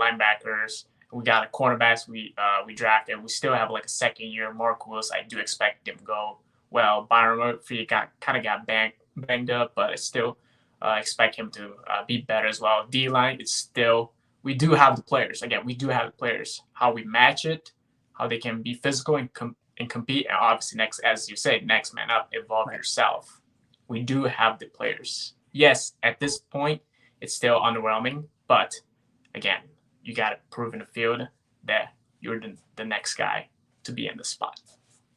linebackers. We got a cornerbacks we drafted. We still have like a second year. Mark Willis, I do expect him to go well. Byron Murphy got banged up, but I still expect him to be better as well. D-line, it's still, we do have the players. Again, we do have the players. How we match it, how they can be physical and compete, and obviously next, as you say, next man up, evolve yourself. We do have the players. Yes, at this point, it's still underwhelming, but again, you got to prove in the field that you're the next guy to be in the spot.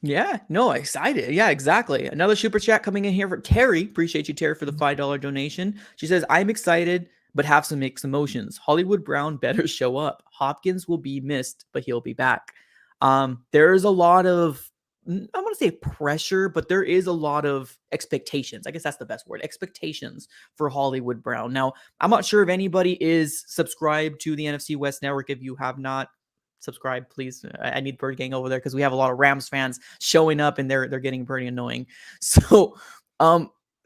Yeah, no, excited. Yeah, exactly. Another super chat coming in here from Terry. Appreciate you, Terry, for the $5 donation. She says, I'm excited, but have some mixed emotions. Hollywood Brown better show up. Hopkins will be missed, but he'll be back. There's a lot of, I want to say pressure, but there is a lot of expectations. I guess that's the best word. Expectations for Hollywood Brown. Now, I'm not sure if anybody is subscribed to the NFC West Network. If you have not subscribed, please. I need Bird Gang over there because we have a lot of Rams fans showing up and they're getting pretty annoying. So,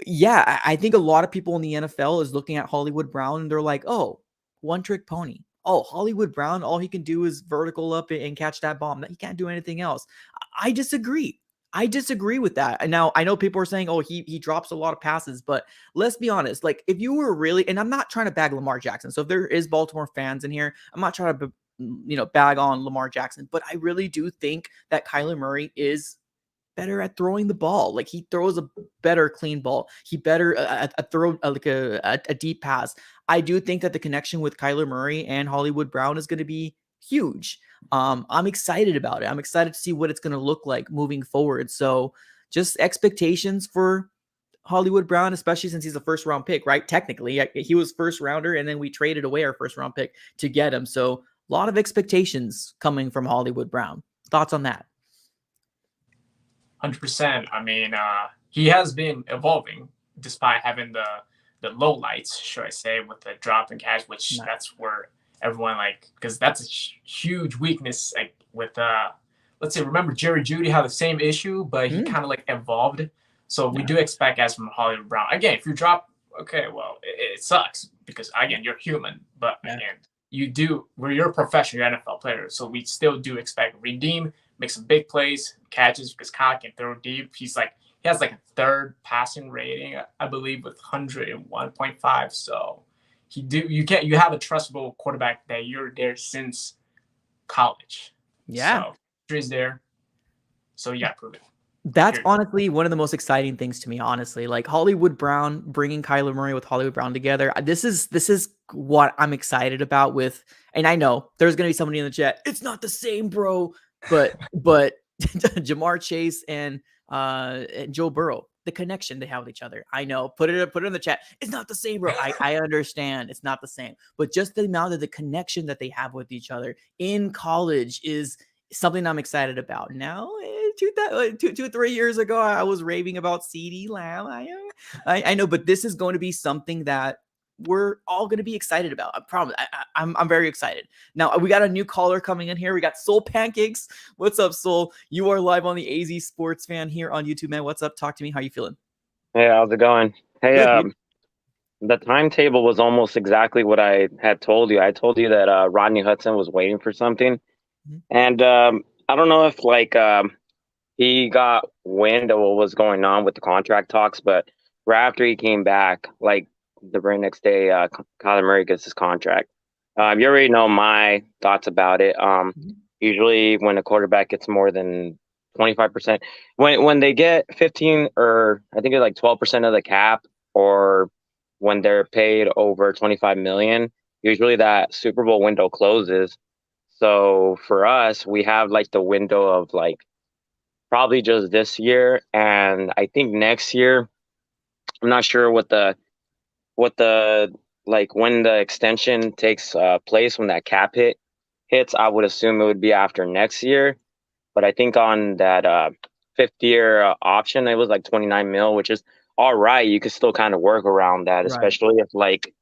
yeah, I think a lot of people in the NFL is looking at Hollywood Brown and they're like, oh, one trick pony. Oh, Hollywood Brown, all he can do is vertical up and catch that bomb. He can't do anything else. I disagree. I disagree with that. And now I know people are saying, oh, he drops a lot of passes, but let's be honest. Like if you were really, and I'm not trying to bag Lamar Jackson. So if there is Baltimore fans in here, I'm not trying to, bag on Lamar Jackson, but I really do think that Kyler Murray is better at throwing the ball. Like he throws a better clean ball. He better throw like a deep pass. I do think that the connection with Kyler Murray and Hollywood Brown is going to be huge. I'm excited about it. I'm excited to see what it's going to look like moving forward. So just expectations for Hollywood Brown, especially since he's a first round pick, right? Technically he was first rounder and then we traded away our first round pick to get him. So a lot of expectations coming from Hollywood Brown. Thoughts on that? 100%. I mean, he has been evolving despite having the low lights, should I say, with the drop and catch, which that's where everyone because that's a huge weakness. Like with let's say, remember Jerry Jeudy had the same issue, but he kind of evolved. So we do expect as from Hollywood Brown. Again, if you drop, okay, well, it sucks because again you're human, but again you're a professional, you're an NFL player, so we still do expect redeem. Make some big plays, catches because Kyle can throw deep. He has a third passing rating, I believe, with 101.5. So you have a trustable quarterback that you're there since college. Yeah. So history is there. So you got to prove it. That's honestly one of the most exciting things to me, honestly. Like Hollywood Brown, bringing Kyler Murray with Hollywood Brown together. This is what I'm excited about with, and I know there's going to be somebody in the chat. It's not the same, bro. But Jamar Chase and Joe Burrow, the connection they have with each other. I know. Put it in the chat. It's not the same, bro. I understand. It's not the same. But just the amount of the connection that they have with each other in college is something I'm excited about. Now, 2-3 years ago, I was raving about CeeDee Lamb. I know, but this is going to be something that we're all going to be excited about. I promise. I'm very excited. Now, we got a new caller coming in here. We got Soul Pancakes. What's up, Soul? You are live on the AZ Sports Fan here on YouTube, man. What's up? Talk to me. How you feeling? Hey, how's it going? Hey, Good, the timetable was almost exactly what I had told you. I told you that Rodney Hudson was waiting for something. And I don't know if he got wind of what was going on with the contract talks, but right after he came back, like the very next day, Kyler Murray gets his contract. You already know my thoughts about it. Usually when a quarterback gets more than 25%, when they get 15 or I think it's like 12% of the cap, or when they're paid over 25 million, usually that Super Bowl window closes. So for us, we have like the window of like probably just this year, and I think next year. I'm not sure what the like when the extension takes place, when that cap hits. I would assume it would be after next year, but I think on that fifth year option, it was like 29 mil, which is all right. You could still kind of work around that, especially if like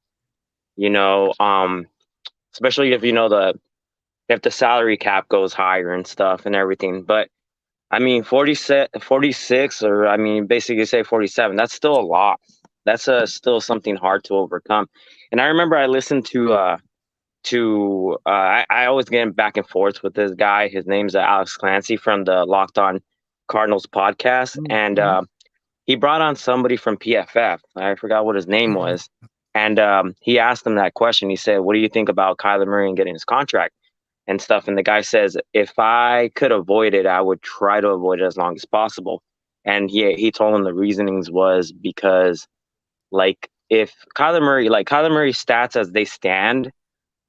especially if if the salary cap goes higher and stuff and everything. But I mean, 46, or I mean, basically say 47, that's still a lot. That's still something hard to overcome. And I remember I listened to I always get back and forth with this guy. His name's Alex Clancy from the Locked On Cardinals podcast. And he brought on somebody from PFF. I forgot what his name was. And he asked him that question. He said, what do you think about Kyler Murray and getting his contract and stuff? And the guy says, if I could avoid it, I would try to avoid it as long as possible. And he told him the reasonings was because, like, if Kyler Murray's stats as they stand,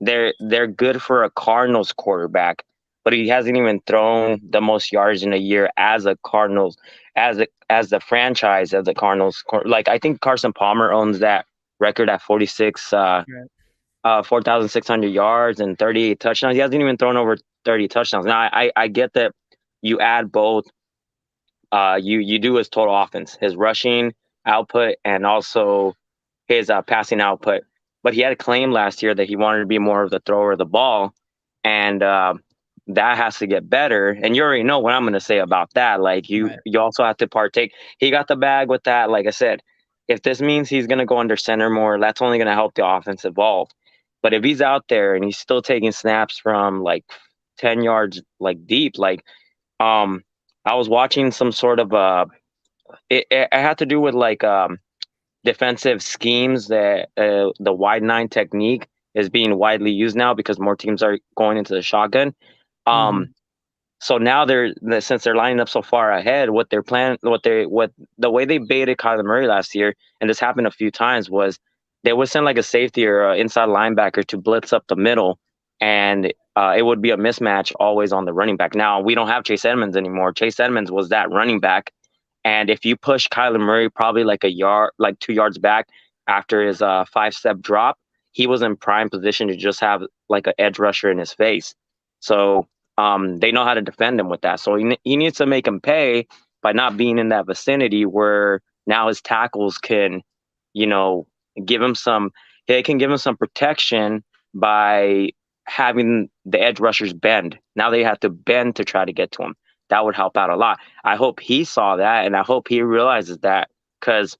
they're good for a Cardinals quarterback, but he hasn't even thrown the most yards in a year as a Cardinals, as the franchise of the Cardinals. Like, I think Carson Palmer owns that record at 46, 4,600 yards and 38 touchdowns. He hasn't even thrown over 30 touchdowns. Now, I get that you add both. You do his total offense, his rushing output, and also his passing output. But he had a claim last year that he wanted to be more of the thrower of the ball, and that has to get better. And you already know what I'm going to say about that. Like, you also have to partake. He got the bag with that. Like I said, if this means he's going to go under center more, that's only going to help the offense evolve. But if he's out there and he's still taking snaps from like 10 yards like deep, like I was watching some sort of it had to do with like defensive schemes that the wide nine technique is being widely used now because more teams are going into the shotgun. So now since they're lining up so far ahead, what they're planning, the way they baited Kyler Murray last year, and this happened a few times, was they would send like a safety or an inside linebacker to blitz up the middle, and it would be a mismatch always on the running back. Now, we don't have Chase Edmonds anymore. Chase Edmonds was that running back. And if you push Kyler Murray probably like 2 yards back after his 5-step drop, he was in prime position to just have like an edge rusher in his face. So they know how to defend him with that. So he needs to make him pay by not being in that vicinity where now his tackles can, give him some protection by having the edge rushers bend. Now they have to bend to try to get to him. That would help out a lot. I hope he saw that, and I hope he realizes that, because,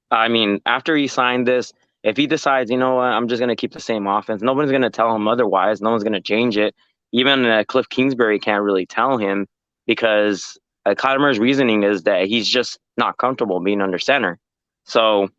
I mean, after he signed this, if he decides, you know what, I'm just going to keep the same offense, nobody's going to tell him otherwise. No one's going to change it. Even Cliff Kingsbury can't really tell him, because Kyler Murray's reasoning is that he's just not comfortable being under center. So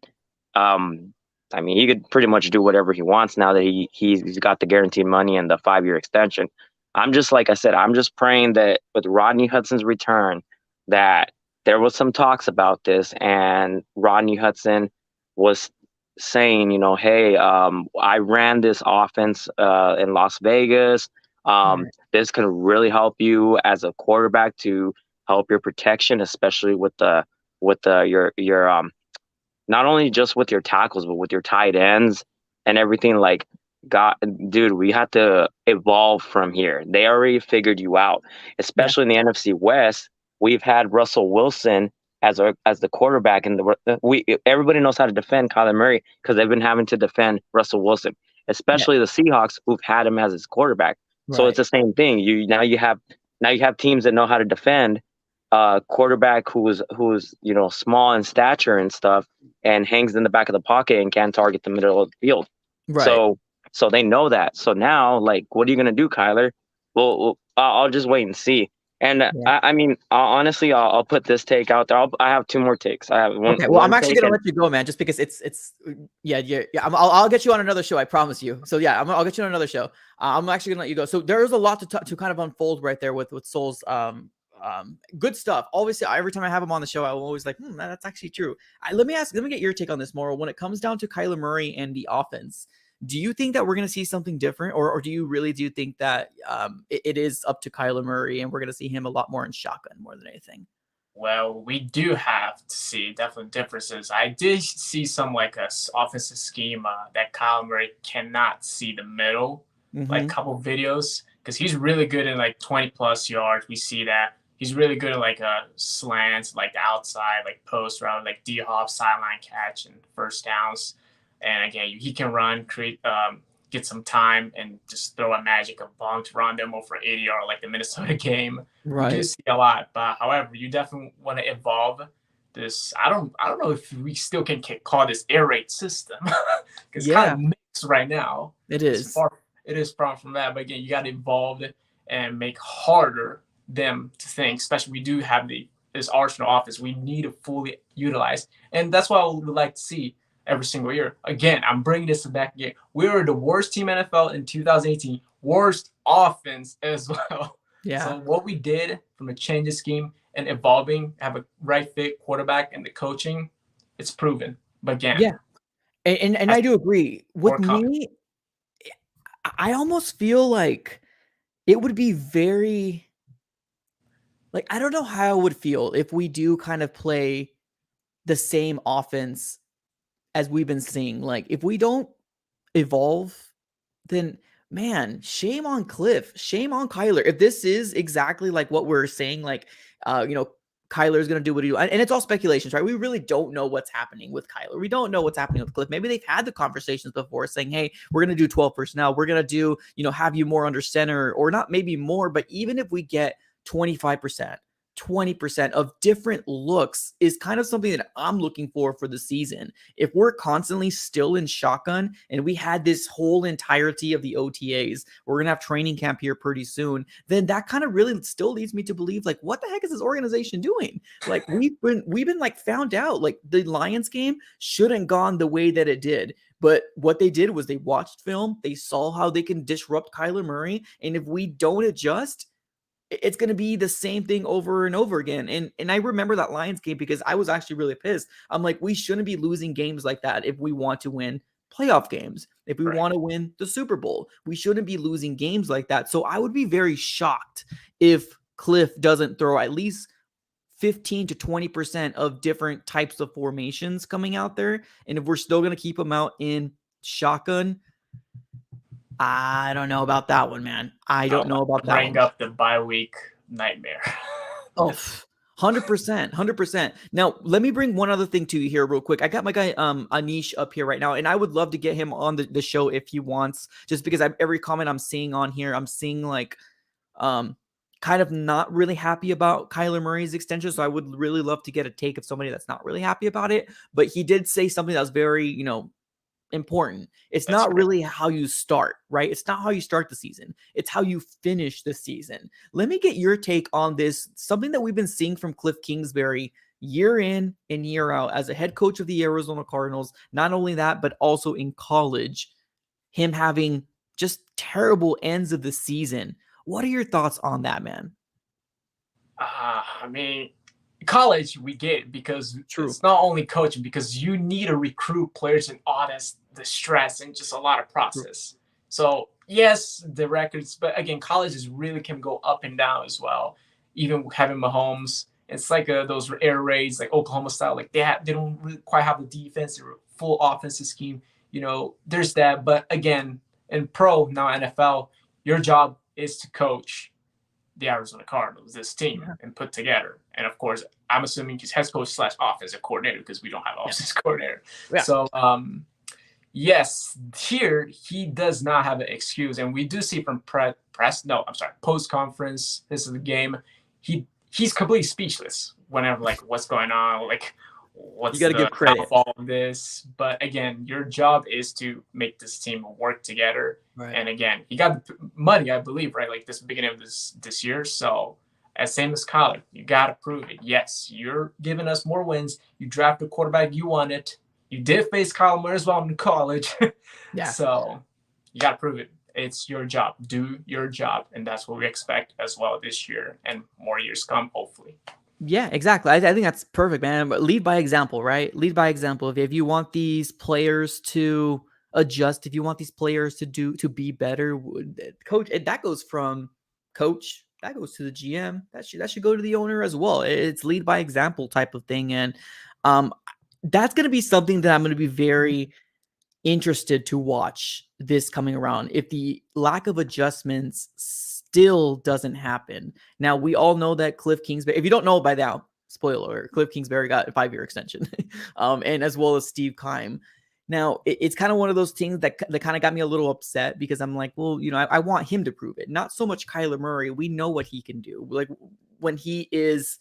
I mean, he could pretty much do whatever he wants now that he's got the guaranteed money and the 5-year extension. I'm just, like I said, I'm just praying that with Rodney Hudson's return, that there was some talks about this, and Rodney Hudson was saying, you know, hey, I ran this offense in Las Vegas. This can really help you as a quarterback to help your protection, especially with your not only just with your tackles, but with your tight ends and everything. Like, God, dude, we have to evolve from here. They already figured you out, especially in the NFC West. We've had Russell Wilson as the quarterback, and everybody knows how to defend Kyler Murray because they've been having to defend Russell Wilson, especially the Seahawks who've had him as his quarterback. So it's the same thing. Now you have teams that know how to defend quarterback who's you know, small in stature and stuff, and hangs in the back of the pocket and can't target the middle of the field. Right. So they know that. So now, like, what are you gonna do, Kyler? Well, I'll just wait and see. And I mean, honestly, I'll put this take out there. I have 2 more takes. I have one. Okay, well, I'm actually gonna let you go, man, just because it's yeah. I'll get you on another show. I promise you. So yeah, I'll get you on another show. I'm actually gonna let you go. So there is a lot to kind of unfold right there with Sol's good stuff. Obviously, every time I have him on the show, I'm always like, that's actually true. Let me get your take on this, Mauro. When it comes down to Kyler Murray and the offense, do you think that we're going to see something different, or do you really think that it is up to Kyler Murray and we're going to see him a lot more in shotgun more than anything? Well, we do have to see definitely differences. I did see some like a offensive schema that Kyler Murray cannot see the middle, like a couple videos, because he's really good in like 20 plus yards. We see that. He's really good at like slants, like the outside, like post route, like D-hop, sideline catch, and first downs. And again, he can run, get some time, and just throw a magic of bomb to Rondo for 80 yards, like the Minnesota game. Right. You do see a lot, but however, you definitely want to evolve this. I don't know if we still can call this air raid system because it's kind of mixed right now. It is far from that, but again, you got to evolve it and make harder them to think. Especially, we do have this Arsenal offense. We need to fully utilize, and that's what I would like to see every single year. Again, I'm bringing this back again. We were the worst team in NFL in 2018, worst offense as well. Yeah. So what we did from a change of scheme and evolving, have a right fit quarterback and the coaching, it's proven. But again, and I do agree with me. I almost feel like it would be very, like, I don't know how I would feel if we do kind of play the same offense as we've been seeing. Like, if we don't evolve, then man, shame on Cliff, shame on Kyler. If this is exactly like what we're saying, like, you know, Kyler's going to do what he do. And it's all speculations, right? We really don't know what's happening with Kyler. We don't know what's happening with Cliff. Maybe they've had the conversations before saying, hey, we're going to do 12 personnel. We're going to do, you know, have you more under center, or not maybe more, but even if we get 25%, 20% of different looks is kind of something that I'm looking for the season. If we're constantly still in shotgun and we had this whole entirety of the OTAs, we're going to have training camp here pretty soon, then that kind of really still leads me to believe, like, what the heck is this organization doing? Like, we've been like found out, like the Lions game shouldn't gone the way that it did. But what they did was they watched film, they saw how they can disrupt Kyler Murray. And if we don't adjust, it's going to be the same thing over and over again. And I remember that Lions game because I was actually really pissed. I'm like, we shouldn't be losing games like that if we want to win playoff games. If we want to win the Super Bowl, we shouldn't be losing games like that. So I would be very shocked if Cliff doesn't throw at least 15 to 20% of different types of formations coming out there. And if we're still going to keep them out in shotgun, I don't know about that one, man. I don't know about that one. Bring up the bye week nightmare. 100%. Now, let me bring one other thing to you here real quick. I got my guy Anish up here right now, and I would love to get him on the show if he wants, just because every comment I'm seeing on here, I'm seeing like kind of not really happy about Kyler Murray's extension. So I would really love to get a take of somebody that's not really happy about it. But he did say something that was very, you know, important. It's That's not really how you start, right? It's not how you start the season. It's how you finish the season. Let me get your take on this. Something that we've been seeing from Cliff Kingsbury year in and year out as a head coach of the Arizona Cardinals. Not only that, but also in college, him having just terrible ends of the season. What are your thoughts on that, man? I mean, college we get because True. it's not only coaching, because you need to recruit players and all the stress and just a lot of process. True. So yes, the records, but again, colleges really can go up and down as well. Even having Mahomes, it's like those air raids, like Oklahoma style. Like they don't really quite have the defense or full offensive scheme. You know, there's that. But again, in pro now NFL, your job is to coach the Arizona Cardinals, this team, and put together. And of course, I'm assuming he's head coach / offensive coordinator, because we don't have offensive coordinator. Yeah. So, yes, here he does not have an excuse, and we do see from post conference. This is the game. He's completely speechless whenever, like, what's going on, like, what's you got to give credit for all of this. But again, your job is to make this team work together. Right. And again, he got money, I believe, right? Like this beginning of this year. So same as Kyler, you got to prove it. Yes, you're giving us more wins. You drafted a quarterback you wanted. You did face Kyler Murray as well in college. Yeah. So you got to prove it. It's your job. Do your job. And that's what we expect as well this year and more years come, hopefully. Yeah, exactly. I think that's perfect, man. But lead by example, right? Lead by example. If you want these players to adjust, if you want these players to be better, coach, that goes from coach, that goes to the GM, that should go to the owner as well. It's lead by example type of thing. And that's going to be something that I'm going to be very interested to watch this coming around. If the lack of adjustments still doesn't happen. Now, we all know that Cliff Kingsbury, if you don't know by now, spoiler alert, Cliff Kingsbury got a 5-year extension, and as well as Steve Keim. Now, it's kind of one of those things that kind of got me a little upset, because I'm like, well, you know, I want him to prove it. Not so much Kyler Murray. We know what he can do. Like when he is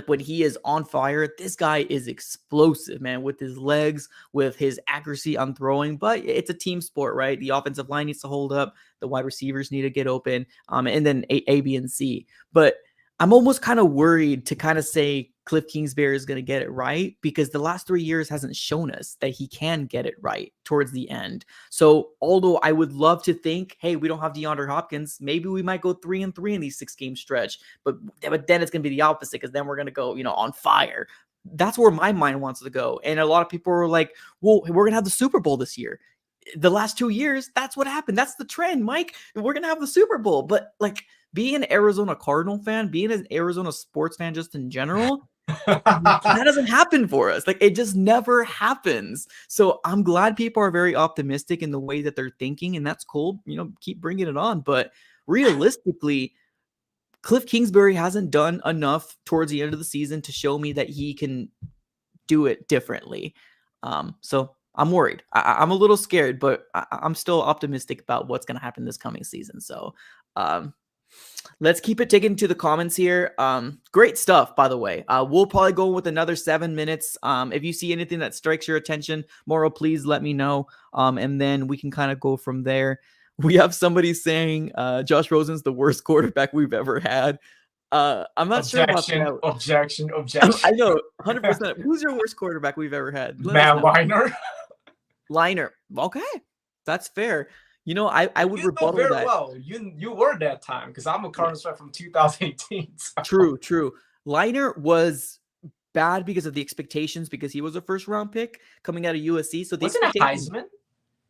when he is on fire, this guy is explosive, man, with his legs, with his accuracy on throwing. But it's a team sport, right? The offensive line needs to hold up, the wide receivers need to get open, and then A, B, and C. But I'm almost kind of worried to kind of say Cliff Kingsbury is going to get it right, because the last 3 years hasn't shown us that he can get it right towards the end. So although I would love to think, hey, we don't have DeAndre Hopkins, maybe we might go 3-3 in these 6-game stretch, but then it's going to be the opposite, because then we're going to go, you know, on fire. That's where my mind wants to go. And a lot of people are like, well, we're going to have the Super Bowl this year. The last 2 years, that's what happened. That's the trend, Mike. We're going to have the Super Bowl. But like, being an Arizona Cardinal fan, being an Arizona sports fan just in general, that doesn't happen for us. Like, it just never happens. So I'm glad people are very optimistic in the way that they're thinking, and that's cool. You know, keep bringing it on. But realistically, Cliff Kingsbury hasn't done enough towards the end of the season to show me that he can do it differently. So I'm worried. I'm a little scared, but I'm still optimistic about what's going to happen this coming season. So, let's keep it taken to the comments here. Great stuff, by the way. We'll probably go with another 7 minutes. If you see anything that strikes your attention, Mauro, please let me know. And then we can kind of go from there. We have somebody saying Josh Rosen's the worst quarterback we've ever had. I'm not sure about that. Objection. I know, 100%. Who's your worst quarterback we've ever had? Matt Liner. Okay, that's fair. You know, I would rebuttal very that. Well, you were that time, because I'm a Cardinals fan from 2018. So. True. Liner was bad because of the expectations, because he was a first-round pick coming out of USC. So wasn't it Heisman?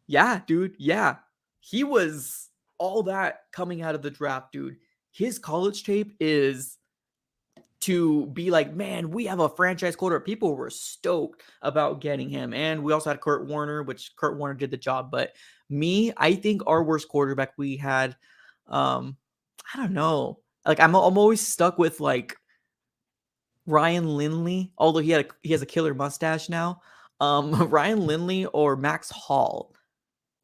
Yeah, dude. Yeah, he was all that coming out of the draft, dude. His college tape is to be like, man, we have a franchise quarterback. People were stoked about getting him. And we also had Kurt Warner, which Kurt Warner did the job. But I think our worst quarterback we had, I don't know. Like, I'm always stuck with like Ryan Lindley, although he has a killer mustache now. Ryan Lindley or Max Hall.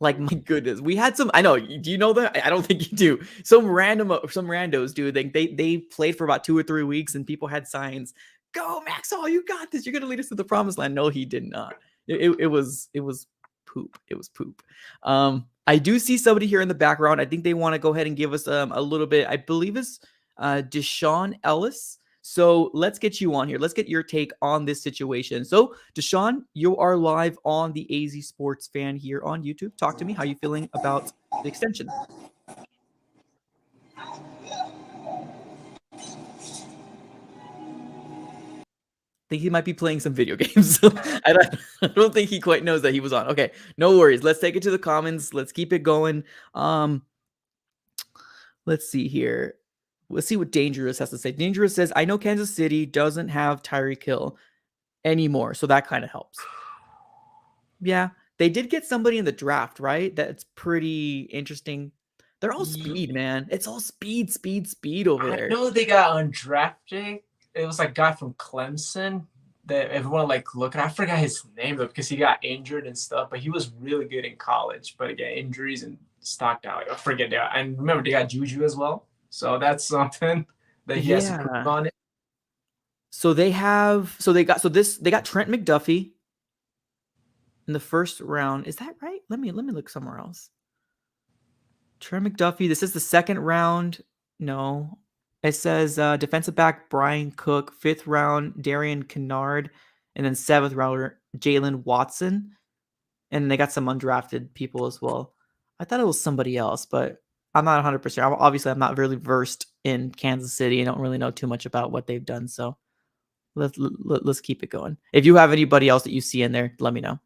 Like, my goodness, we had some. I know. Do you know that? I don't think you do. Some randos, dude. They played for about 2 or 3 weeks, and people had signs. Go, Max Hall, you got this. You're gonna lead us to the promised land. No, he did not. It was poop. It was poop. I do see somebody here in the background. I think they want to go ahead and give us a little bit. I believe it's Deshaun Ellis. So let's get you on here. Let's get your take on this situation. So Deshaun, you are live on the AZ Sports Fan here on YouTube. Talk to me. How you feeling about the extension? I think he might be playing some video games. So I don't think he quite knows that he was on. Okay, no worries. Let's take it to the comments. Let's keep it going. Let's see here. Let's see what Dangerous has to say. Dangerous says, I know Kansas City doesn't have Tyreek Hill anymore, so that kind of helps. Yeah, they did get somebody in the draft, right? That's pretty interesting. They're all speed, man. It's all speed over there. I know they got undrafted. It was like a guy from Clemson that everyone like look at. I forgot his name though because he got injured and stuff, but he was really good in college. But again, injuries and stocked out. I forget that. And remember, they got Juju as well. So that's something that he has to prove on it. So they got Trent McDuffie in the first round. Is that right? Let me look somewhere else. Trent McDuffie. This is the second round. No. It says defensive back Brian Cook, 5th round Darian Kennard, and then 7th rounder Jalen Watson. And they got some undrafted people as well. I thought it was somebody else, but I'm not 100%. Obviously, I'm not really versed in Kansas City. I don't really know too much about what they've done. So let's keep it going. If you have anybody else that you see in there, let me know.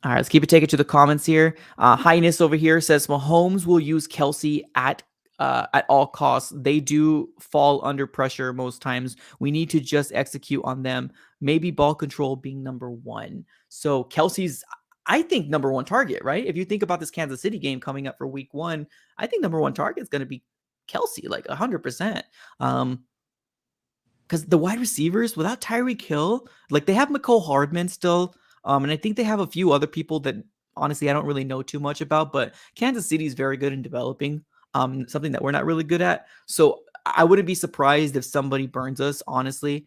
All right, let's take it to the comments here. Highness over here says Mahomes will use Kelsey at all costs. They do fall under pressure most times. We need to just execute on them. Maybe ball control being number one. So Kelsey's, I think, number one target, right? If you think about this Kansas City game coming up for week 1, I think number one target is going to be Kelsey, like 100%. Because the wide receivers without Tyreek Hill, like they have McCole Hardman still. And I think they have a few other people that honestly I don't really know too much about, but Kansas City is very good in developing something that we're not really good at. So I wouldn't be surprised if somebody burns us, honestly,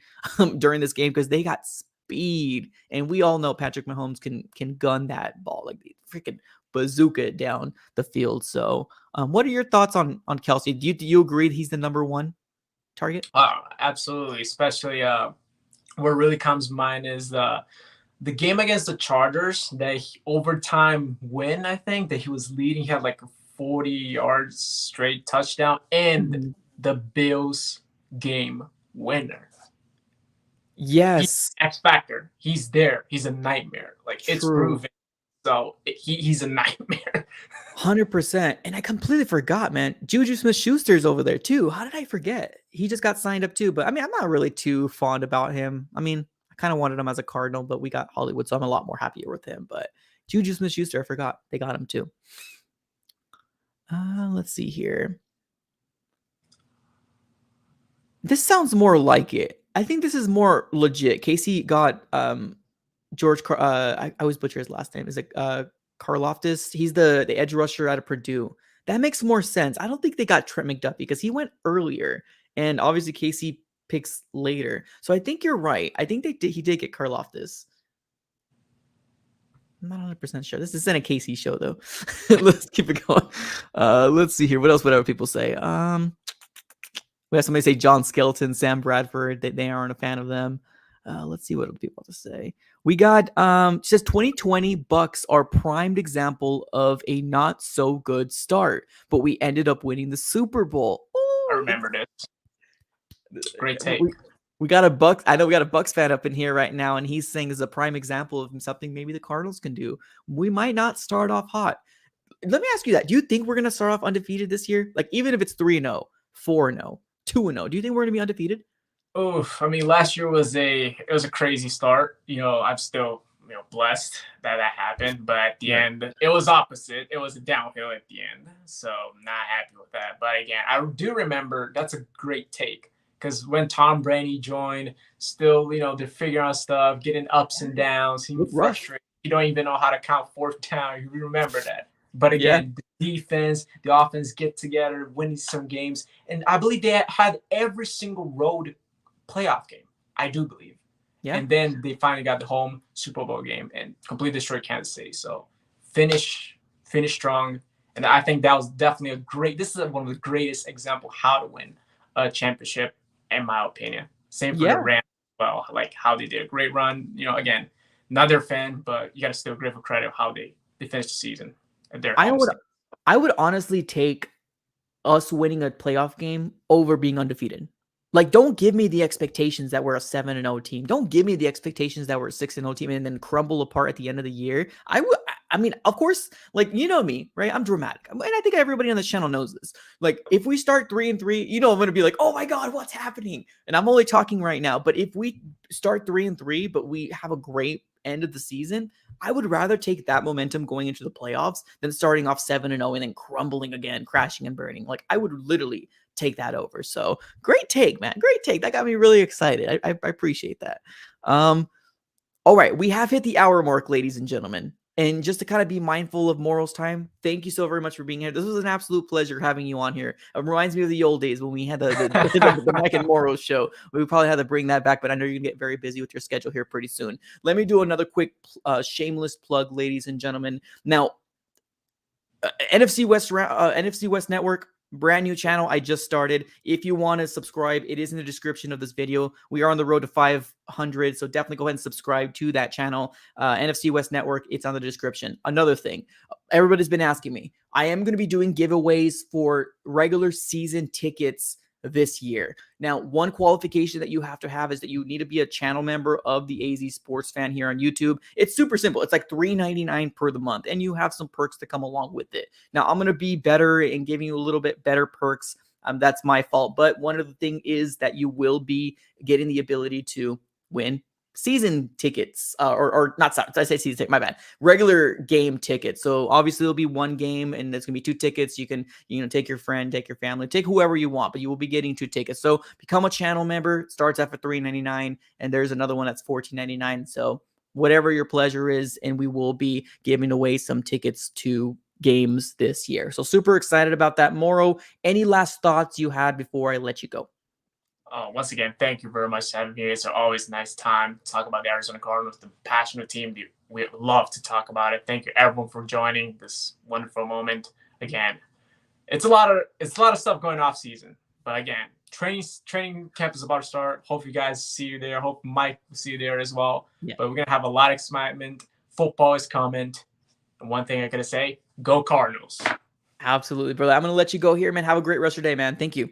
during this game because they got speed. And we all know Patrick Mahomes can gun that ball, like the freaking bazooka it down the field. So what are your thoughts on Kelsey? Do you agree he's the number one target? Absolutely. Especially what really comes to mind is the game against the Chargers, that overtime win, I think, that he was leading. He had like a 40 yards straight touchdown and the Bills game winner. Yes. X factor. He's there. He's a nightmare. Like it's proven. So he's a nightmare. 100%. And I completely forgot, man. Juju Smith-Schuster's over there too. How did I forget? He just got signed up too. But I mean, I'm not really too fond about him. I mean, I kind of wanted him as a Cardinal, but we got Hollywood, so I'm a lot more happier with him. But Juju Smith-Schuster, I forgot. They got him too. Let's see here. This sounds more like it. I think this is more legit. Casey got George. I always butcher his last name. Is it Karlaftis? He's the edge rusher out of Purdue. That makes more sense. I don't think they got Trent McDuffie because he went earlier, and obviously Casey picks later. So I think you're right. I think he did get Karlaftis. I'm not 100% sure. This isn't a Casey show though. Let's keep it going. Let's see here. What else would other people say? We have somebody say John Skelton, Sam Bradford. They aren't a fan of them. Let's see what other people have to say. We got says 2020 Bucks are primed example of a not so good start, but we ended up winning the Super Bowl. Ooh, I remember this. Great take. We got a Bucks. I know we got a Bucks fan up in here right now, and he's saying is a prime example of something maybe the Cardinals can do. We might not start off hot. Let me ask you that. Do you think we're gonna start off undefeated this year? Like even if it's 3-0, 4-0, 2-0, do you think we're gonna be undefeated? Oh, I mean, last year was a crazy start. You know, I'm still blessed that happened, but at the end, it was opposite. It was a downhill at the end, so not happy with that. But again, I do remember that's a great take. Because when Tom Brady joined, still, they're figuring out stuff, getting ups and downs. He was frustrated. You don't even know how to count fourth down. You remember that. But again, the defense, the offense get together, winning some games. And I believe they had every single road playoff game. I do believe. Yeah. And then they finally got the home Super Bowl game and completely destroyed Kansas City. So finish strong. And I think that was definitely this is one of the greatest examples how to win a championship. in my opinion. Same for Yeah. the Rams as well, like how they did a great run. You know, again, not their fan, but you got to still give a credit of how they finished the season. And they're I obviously would honestly take us winning a playoff game over being undefeated. Like, don't give me the expectations that we're a 7-0 team. Don't give me the expectations that we're a 6-0 team and then crumble apart at the end of the year. I mean, of course, like, you know me, right? I'm dramatic. And I think everybody on this channel knows this. Like, if we start 3-3, you know, I'm going to be like, oh my God, what's happening? And I'm only talking right now. But if we start 3-3, but we have a great end of the season, I would rather take that momentum going into the playoffs than starting off 7-0 and then crumbling again, crashing and burning. Like, I would literally take that over. So great take, man. Great take. That got me really excited. I appreciate that. All right. We have hit the hour mark, ladies and gentlemen. And just to kind of be mindful of Morrow's time, thank you so very much for being here. This was an absolute pleasure having you on here. It reminds me of the old days when we had the Mike and Morrow show. We probably had to bring that back, but I know you're going to get very busy with your schedule here pretty soon. Let me do another quick shameless plug, ladies and gentlemen. Now, NFC West Network, brand new channel I just started. If you want to subscribe, it is in the description of this video. We are on the road to 500, so definitely go ahead and subscribe to that channel. NFC West Network, it's on the description. Another thing, everybody's been asking me, I am going to be doing giveaways for regular season tickets this year. Now, one qualification that you have to have is that you need to be a channel member of the AZ Sports Fan here on YouTube. It's super simple. It's like $3.99 per the month, and you have some perks to come along with it. Now, I'm going to be better and giving you a little bit better perks. That's my fault. But one of the things is that you will be getting the ability to win season tickets, or not. Sorry, I say season ticket. My bad. Regular game tickets. So obviously there'll be one game, and there's gonna be 2 tickets. You can, take your friend, take your family, take whoever you want, but you will be getting 2 tickets. So become a channel member. It starts at $3.99, and there's another one that's $14.99. So whatever your pleasure is, and we will be giving away some tickets to games this year. So super excited about that. Morrow, any last thoughts you had before I let you go? Once again, thank you very much for having me. It's always a nice time to talk about the Arizona Cardinals, the passionate team. We love to talk about it. Thank you everyone for joining this wonderful moment. Again, it's a lot of stuff going off season, but again, training camp is about to start. Hope you guys see you there. Hope Mike will see you there as well. Yeah. But we're gonna have a lot of excitement. Football is coming, and one thing I gotta say: go Cardinals! Absolutely, brother. I'm gonna let you go here, man. Have a great rest of your day, man. Thank you.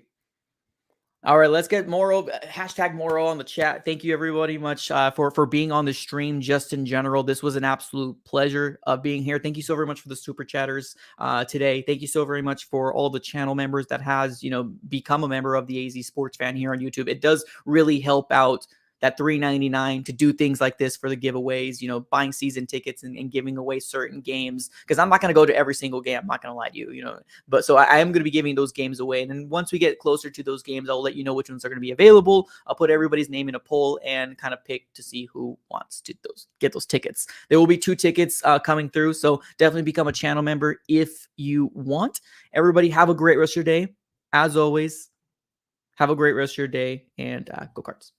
All right, let's get Morrow, hashtag Morrow on the chat. Thank you everybody much for being on the stream just in general. This was an absolute pleasure of being here. Thank you so very much for the super chatters today. Thank you so very much for all the channel members that has, become a member of the AZ Sports Fan here on YouTube. It does really help out that $3.99 to do things like this for the giveaways, buying season tickets and giving away certain games. Because I'm not going to go to every single game. I'm not going to lie to you, But so I am going to be giving those games away. And then once we get closer to those games, I'll let you know which ones are going to be available. I'll put everybody's name in a poll and kind of pick to see who wants to get those tickets. There will be 2 tickets coming through. So definitely become a channel member if you want. Everybody have a great rest of your day. As always, have a great rest of your day, and go Cards.